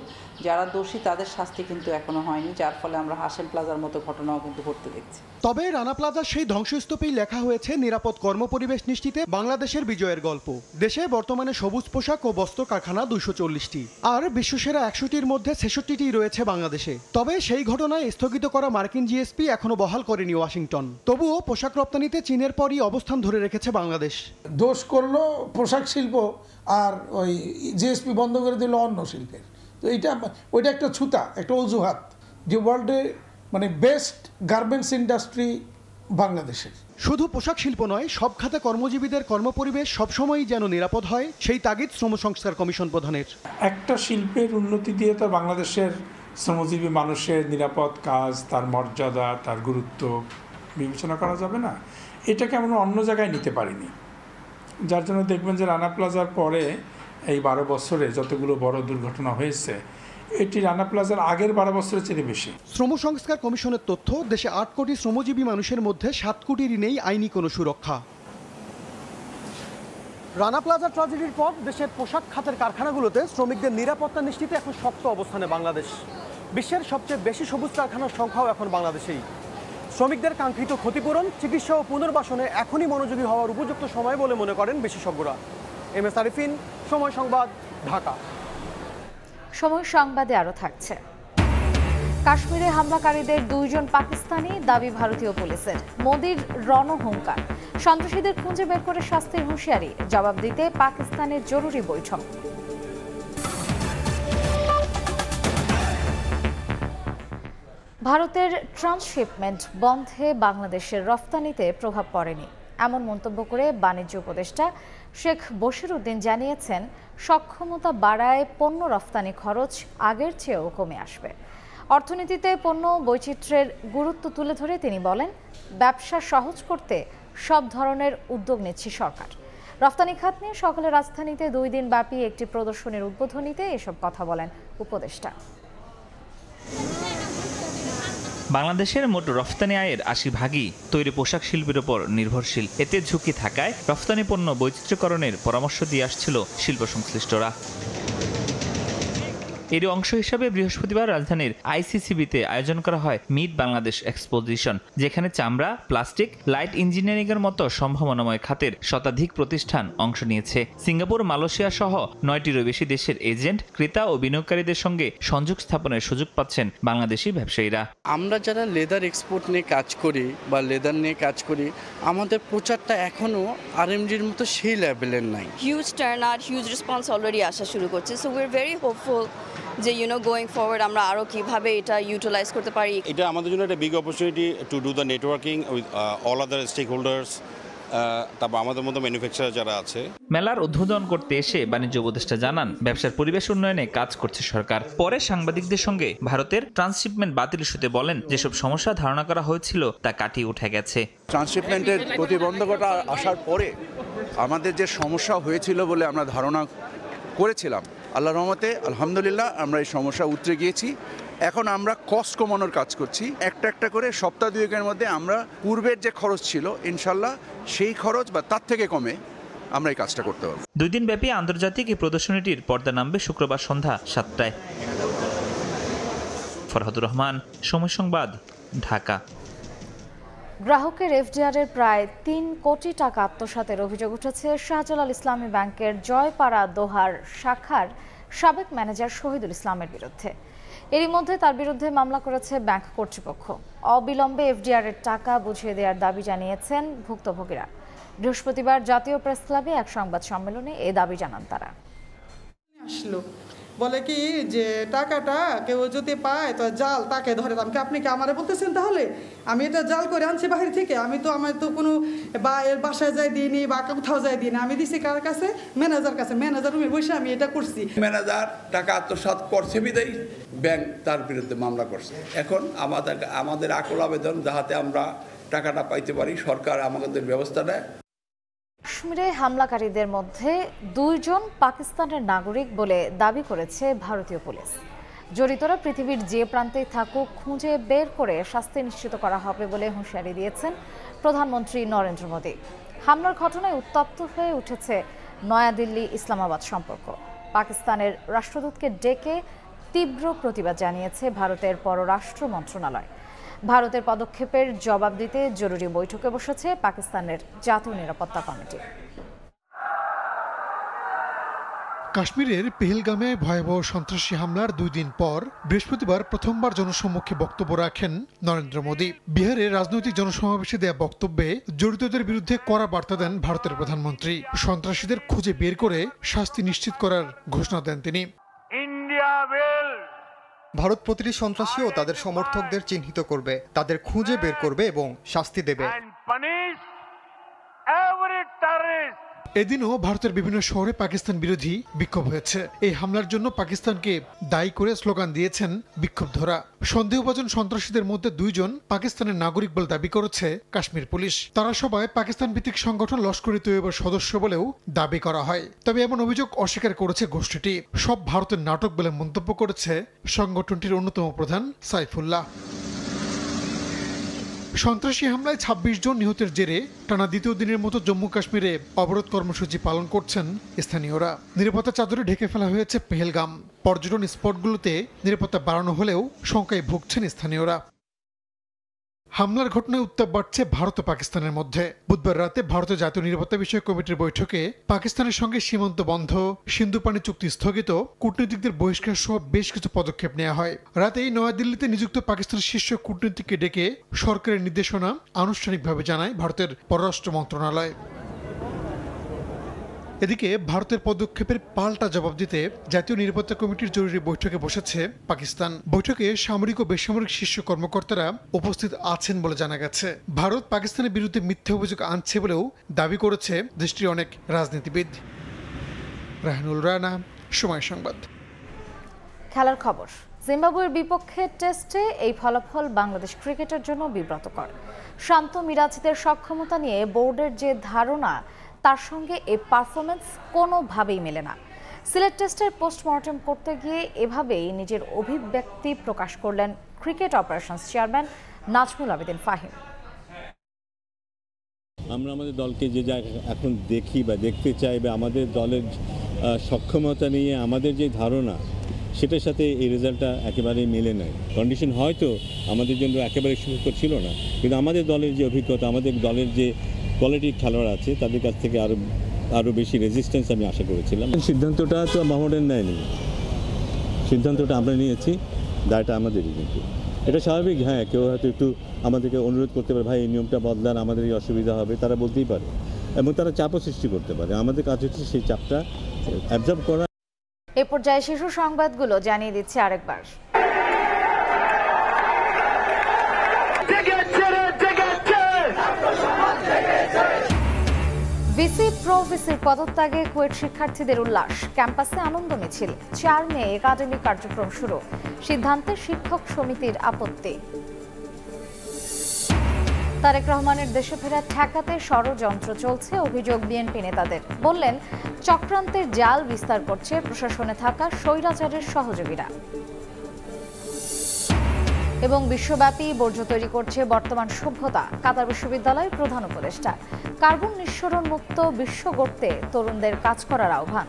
যারা দোষী তাদের শাস্তি কিন্তু এখনো হয়নি, যার ফলে আমরা হাশেম প্লাজার মতো ঘটনাও কিন্তু ঘটতে দেখছি। তবে রানা প্লাজার সেই ধ্বংসস্তূপেই লেখা হয়েছে নিরাপদ কর্মপরিবেশ নিশ্চিতে বাংলাদেশের বিজয়ের গল্প। দেশে বর্তমানে সবুজ পোশাক ও বস্ত্র কারখানা 240টি, আর বিশ্বসেরা 100টির মধ্যে 66টি রয়েছে বাংলাদেশে। তবে সেই ঘটনায় স্থগিত করা মার্কিন জিএসপি এখনো বহাল করেনি ওয়াশিংটন। তবুও পোশাক রপ্তানিতে চীনের পরই অবস্থান ধরে রেখেছে বাংলাদেশ। দোষ করলো পোশাক শিল্প, আর ওই জিএসপি বন্ধ করে দিল অন্য শিল্পের। তো ওইটা একটা ছুতা, একটা অজুহাত যে ওয়ার্ল্ডে মানে বেস্ট গার্মেন্টস ইন্ডাস্ট্রি বাংলাদেশের। শুধু পোশাক শিল্প নয়, সব খাতে কর্মজীবীদের কর্মপরিবেশ সবসময়ই যেন নিরাপদ হয়, সেই তাগিদ শ্রম সংস্কার কমিশন প্রধানের। একটা শিল্পের উন্নতি দিয়ে তো বাংলাদেশের শ্রমজীবী মানুষের নিরাপদ কাজ, তার মর্যাদা, তার গুরুত্ব বিবেচনা করা যাবে না। এটাকে আমরা অন্য জায়গায় নিতে পারিনি, যার জন্য দেখবেন যে রানা প্লাজার পরে এই 12 বছরে যতগুলো বড় দুর্ঘটনা হয়েছে, এটি রানা প্লাজার আগের 12 বছরের চেয়ে বেশি। শ্রম সংস্কার কমিশনের তথ্য, দেশে 8 কোটি শ্রমজীবী মানুষের মধ্যে 7 কোটিরই নেই আইনি কোনো সুরক্ষা। রানা প্লাজা ট্র্যাজেডির পর দেশের পোশাক খাতের কারখানাগুলোতে শ্রমিকদের নিরাপত্তা নিশ্চিতে এখন শক্ত অবস্থানে বাংলাদেশ। বিশ্বের সবচেয়ে বেশি সবুজ কারখানার সংখ্যাও এখন বাংলাদেশেই। শ্রমিকদের কাঙ্ক্ষিত ক্ষতিপূরণ, চিকিৎসা ও পুনর্বাসনে এখনই মনোযোগী হওয়ার উপযুক্ত সময় বলে মনে করেন বিশেষজ্ঞরা। MS আরিফিন, সময় সংবাদ, ঢাকা। সময় সংবাদে আরও থাকছে। কাশ্মীরে হামলাকারীদের 2 জন পাকিস্তানি, দাবি ভারতীয় পুলিশের। মোদির রণহুঙ্কার, সন্ত্রাসীদের খুঁজে বের করে শাস্তির হুঁশিয়ারি, জবাব দিতে পাকিস্তানের জরুরি বৈঠক। ভারতের ট্রান্সশিপমেন্ট বন্ধে বাংলাদেশের রফতানিতে প্রভাব পড়েনি, এমন মন্তব্য করে বাণিজ্য উপদেষ্টা শেখ বশিরউদ্দিন জানিয়েছেন, সক্ষমতা বাড়ায় পণ্য রফতানি খরচ আগের চেয়েও কমে আসবে। অর্থনীতিতে পণ্য বৈচিত্র্যের গুরুত্ব তুলে ধরে তিনি বলেন, ব্যবসা সহজ করতে সব ধরনের উদ্যোগ নিচ্ছে সরকার। রফতানি খাত নিয়ে সকালে রাজধানীতে 2 দিন ব্যাপী একটি প্রদর্শনীর উদ্বোধনীতে এসব কথা বলেন উপদেষ্টা। বাংলাদেশের মোট রফতানি আয়ের 80% তৈরি পোশাক শিল্পের উপর নির্ভরশীল। এতে ঝুঁকি থাকায় রফতানি পণ্য বৈচিত্র্যকরণের পরামর্শ দিয়ে আসছিল শিল্প সংশ্লিষ্টরা। এর অংশ হিসাবে বৃহস্পতিবার রাজধানীর ICCB-তে আয়োজন করা হয় মিড বাংলাদেশ এক্সপোজিশন, যেখানে চামড়া, প্লাস্টিক, লাইট ইঞ্জিনিয়ারিং এর মতো সম্ভাবনাময় খাতের শতাধিক প্রতিষ্ঠান অংশ নিয়েছে। সিঙ্গাপুর, মালয়েশিয়া সহ 9টিরও বেশি দেশের এজেন্ট, ক্রেতা ও বিনিয়োগকারীদের সঙ্গে সংযোগ স্থাপনের সুযোগ পাচ্ছেন বাংলাদেশি ব্যবসায়ীরা। আমরা যারা লেদার এক্সপোর্ট নিয়ে কাজ করি বা লেদার নিয়ে কাজ করি, আমাদের প্রচারটা এখনও RMGর মতো সেই লেভেলের নাই। Huge turn out, huge response already আসা শুরু করছে। So we are very hopeful যে গোয়িং ফরওয়ার্ড আমরা আরও কীভাবে এটা ইউটিলাইজ করতে পারি। এটা আমাদের জন্য একটা big opportunity to do the networking with all other stakeholders, তারপর আমাদের মতো ম্যানুফ্যাকচারার যারা আছে। মেলার উদ্বোধন করতে এসে বাণিজ্য উপদেষ্টা জানান, ব্যবসার পরিবেশ উন্নয়নে কাজ করছে সরকার। পরে সাংবাদিকদের সঙ্গে ভারতের ট্রান্সশিপমেন্ট বাতিল ইস্যুতে বলেন, যেসব সমস্যা ধারণা করা হয়েছিল তা কাটিয়ে উঠে গেছে। ট্রান্সশিপমেন্টের প্রতিবন্ধকতা আসার পরে আমাদের যে সমস্যা হয়েছিল বলে আমরা ধারণা করেছিলাম, আল্লাহর রহমতে আলহামদুলিল্লাহ আমরা এই সমস্যা উতরে গিয়েছি। এখন আমরা কস্ট কমানোর কাজ করছি। একটা করে সপ্তাহ 2-এর মধ্যে আমরা পূর্বের যে খরচ ছিল ইনশাল্লাহ সেই খরচ বা তার থেকে কমে আমরা এই কাজটা করতে পারব। 2 দিন ব্যাপী আন্তর্জাতিক এই প্রদর্শনীটির পর্দা নামবে শুক্রবার সন্ধ্যা 7টায়। ফরহাদুর রহমান, সময় সংবাদ, ঢাকা। গ্রাহকের FDR-এর প্রায় 3 কোটি টাকা আত্মসাতের অভিযোগ উঠেছে শাহজালাল ইসলামী ব্যাংকের জয়পাড়া দোহার শাখার সাবেক ম্যানেজার শহীদুল ইসলামের বিরুদ্ধে। এরই মধ্যে তার বিরুদ্ধে মামলা করেছে ব্যাংক কর্তৃপক্ষ। অবিলম্বে FDR-এর টাকা বুঝিয়ে দেওয়ার দাবি জানিয়েছেন ভুক্তভোগীরা। বৃহস্পতিবার জাতীয় প্রেস ক্লাবে এক সংবাদ সম্মেলনে এই দাবি জানান তারা। বলে কি যে টাকাটা কেউ যদি পায় তো জাল তাকে ধরে। আপনি কি আমারে বলতেছেন তাহলে আমি এটা জাল করে আনছি বাহির থেকে? আমার তো কোনো বা এর বাসায় যাই দিইনি বা কোথাও যাই দিইনি। আমি দিছি কার কাছে? ম্যানেজার কাছে। ম্যানেজার রুমে বসে আমি এটা করছি। ম্যানেজার টাকা আত্মসাৎ করছে বিদায়ী ব্যাংক তার বিরুদ্ধে মামলা করছে। এখন আমাদের আকুল আবেদন যাহাতে আমরা টাকাটা পাইতে পারি, সরকার আমাদের ব্যবস্থা নেয়। কাশ্মীরে হামলাকারীদের মধ্যে 2 জন পাকিস্তানের নাগরিক বলে দাবি করেছে ভারতীয় পুলিশ। জড়িতরা পৃথিবীর যে প্রান্তেই থাকুক খুঁজে বের করে শাস্তি নিশ্চিত করা হবে বলে হুঁশিয়ারি দিয়েছেন প্রধানমন্ত্রী নরেন্দ্র মোদী। হামলার ঘটনায় উত্তপ্ত হয়ে উঠেছে নয়াদিল্লি ইসলামাবাদ সম্পর্ক। পাকিস্তানের রাষ্ট্রদূতকে ডেকে তীব্র প্রতিবাদ জানিয়েছে ভারতের পররাষ্ট্র মন্ত্রণালয়। ভারতের পদক্ষেপের জবাব দিতে জরুরি বৈঠকে বসেছে পাকিস্তানের জাতীয় নিরাপত্তা কমিটি। কাশ্মীরের পেহেলগামে ভয়াবহ সন্ত্রাসী হামলার 2 দিন পর বৃহস্পতিবার প্রথমবার জনসম্মুখে বক্তব্য রাখেন নরেন্দ্র মোদী। বিহারে রাজনৈতিক জনসমাবেশে দেয়া বক্তব্যে জড়িতদের বিরুদ্ধে কড়া বার্তা দেন ভারতের প্রধানমন্ত্রী। সন্ত্রাসীদের খুঁজে বের করে শাস্তি নিশ্চিত করার ঘোষণা দেন তিনি। ভারত প্রতিটি সন্ত্রাসী ও তাদের সমর্থকদের চিহ্নিত করবে, তাদের খুঁজে বের করবে এবং শাস্তি দেবে। এদিনও ভারতের বিভিন্ন শহরে পাকিস্তান বিরোধী বিক্ষোভ হয়েছে। এই হামলার জন্য পাকিস্তানকে দায়ী করে স্লোগান দিয়েছেন বিক্ষোভধরা। সন্দেহভাজন সন্ত্রাসীদের মধ্যে 2 জন পাকিস্তানের নাগরিক বলে দাবি করেছে কাশ্মীর পুলিশ। তারা সবাই পাকিস্তান ভিত্তিক সংগঠন লস্কর-ই-তৈয়বার সদস্য বলেও দাবি করা হয়। তবে এমন অভিযোগ অস্বীকার করেছে গোষ্ঠীটি। সব ভারতের নাটক বলে মন্তব্য করেছে সংগঠনটির অন্যতম প্রধান সাইফুল্লাহ। সন্ত্রাসী হামলায় 26 জন নিহতের জেরে টানা দ্বিতীয় দিনের মতো জম্মু কাশ্মীরে অবরোধ কর্মসূচি পালন করছেন স্থানীয়রা। নিরাপত্তা চাদরে ঢেকে ফেলা হয়েছে পেহেলগাম। পর্যটন স্পটগুলোতে নিরাপত্তা বাড়ানো হলেও শঙ্কায় ভুগছেন স্থানীয়রা। হামলার ঘটনায় উত্তাপ বাড়ছে ভারত ও পাকিস্তানের মধ্যে। বুধবার রাতে ভারতের জাতীয় নিরাপত্তা বিষয়ক কমিটির বৈঠকে পাকিস্তানের সঙ্গে সীমান্ত বন্ধ, সিন্ধু পানি চুক্তি স্থগিত, কূটনীতিকদের বহিষ্কার সহ বেশ কিছু পদক্ষেপ নেওয়া হয়। রাতেই নয়াদিল্লিতে নিযুক্ত পাকিস্তানের শীর্ষ কূটনীতিককে ডেকে সরকারের নির্দেশনা আনুষ্ঠানিকভাবে জানায় ভারতের পররাষ্ট্র মন্ত্রণালয়। এদিকে ভারতের পদক্ষেপের পাল্টা জবাব দিতে জাতীয় নিরাপত্তা কমিটির জরুরি বৈঠকে বসেছে পাকিস্তান। বৈঠকে সামরিক ও বেসামরিক শীর্ষ কর্মকর্তারা উপস্থিত আছেন বলে জানা গেছে। ভারত পাকিস্তানের বিরুদ্ধে মিথ্যা অভিযোগ আনছে বলেও দাবি করেছে দেশটির অনেক রাজনীতিবিদ। রাহানুল রানা, সময় সংবাদ। খেলার খবর। জিম্বাবুয়ের বিপক্ষে টেস্টে এই ফলাফল বাংলাদেশ ক্রিকেটের জন্য বিব্রতকর। শান্ত মিরাজদের সক্ষমতা নিয়ে বোর্ডের যে ধারণা তার সঙ্গে এই পারফরমেন্স কোনোভাবেই মেলে না। সিলেট টেস্টের পোস্টমর্টেম করতে গিয়ে এভাবেই নিজের অভিব্যক্তি প্রকাশ করলেন cricket operations chairman Nazmul Abedin Fahim. আমরা আমাদের দলকে যে যা এখন দেখি বা দেখতে চাই বা আমাদের দলের সক্ষমতা নিয়ে আমাদের যে ধারণা সেটার সাথে এই রেজাল্টটা একেবারেই মেলে নাই। কন্ডিশন হয়তো আমাদের জন্য একেবারে সুখকর ছিল না, কিন্তু আমাদের দলের যে অভিজ্ঞতা, আমাদের দলের যে কোয়ালিটির খেলোয়াড় আছে তাদের কাছ থেকে আরও বেশি রেজিস্ট্যান্স আমি আশা করেছিলাম। সিদ্ধান্তটা তো মোহামেডান নেয়নি, সিদ্ধান্তটা আমরা নিয়েছি, দায়টা আমাদেরই। কিন্তু এটা স্বাভাবিক। হ্যাঁ, কেউ হয়তো একটু আমাদেরকে অনুরোধ করতে পারে, ভাই এই নিয়মটা বদলান, আমাদের এই অসুবিধা হবে, তারা বলতেই পারে এবং তারা চাপও সৃষ্টি করতে পারে। আমাদের কাজ হচ্ছে সেই চাপটা অ্যাবজর্ব করা। এ পর্যায়ে শিশু সংবাদগুলো জানিয়ে দিচ্ছে আরেকবার। ভিসি প্রো ভিসির পদত্যাগে কুয়েট শিক্ষার্থীদের উল্লাস। ক্যাম্পাসে আনন্দ মিছিল। 4 মে একাডেমিক কার্যক্রম শুরু। সিদ্ধান্তে শিক্ষক সমিতির আপত্তি। তারেক রহমানের দেশে ফেরা ঠেকাতে ষড়যন্ত্র চলছে, অভিযোগ বিএনপি নেতাদের। বললেন, চক্রান্তের জাল বিস্তার করছে প্রশাসনে থাকা স্বৈরাচারের সহযোগীরা। এবং বিশ্বব্যাপী বর্জ্য তৈরি করছে বর্তমান সভ্যতা। কাতার বিশ্ববিদ্যালয়ের প্রধান উপদেষ্টা। কার্বন নিঃসরণ মুক্ত বিশ্ব গড়তে তরুণদের কাজ করার আহ্বান।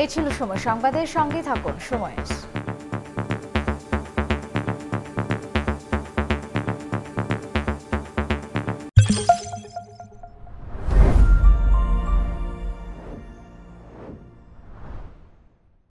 এই ছিল সময় সংবাদের সঙ্গে থাকুন সময়।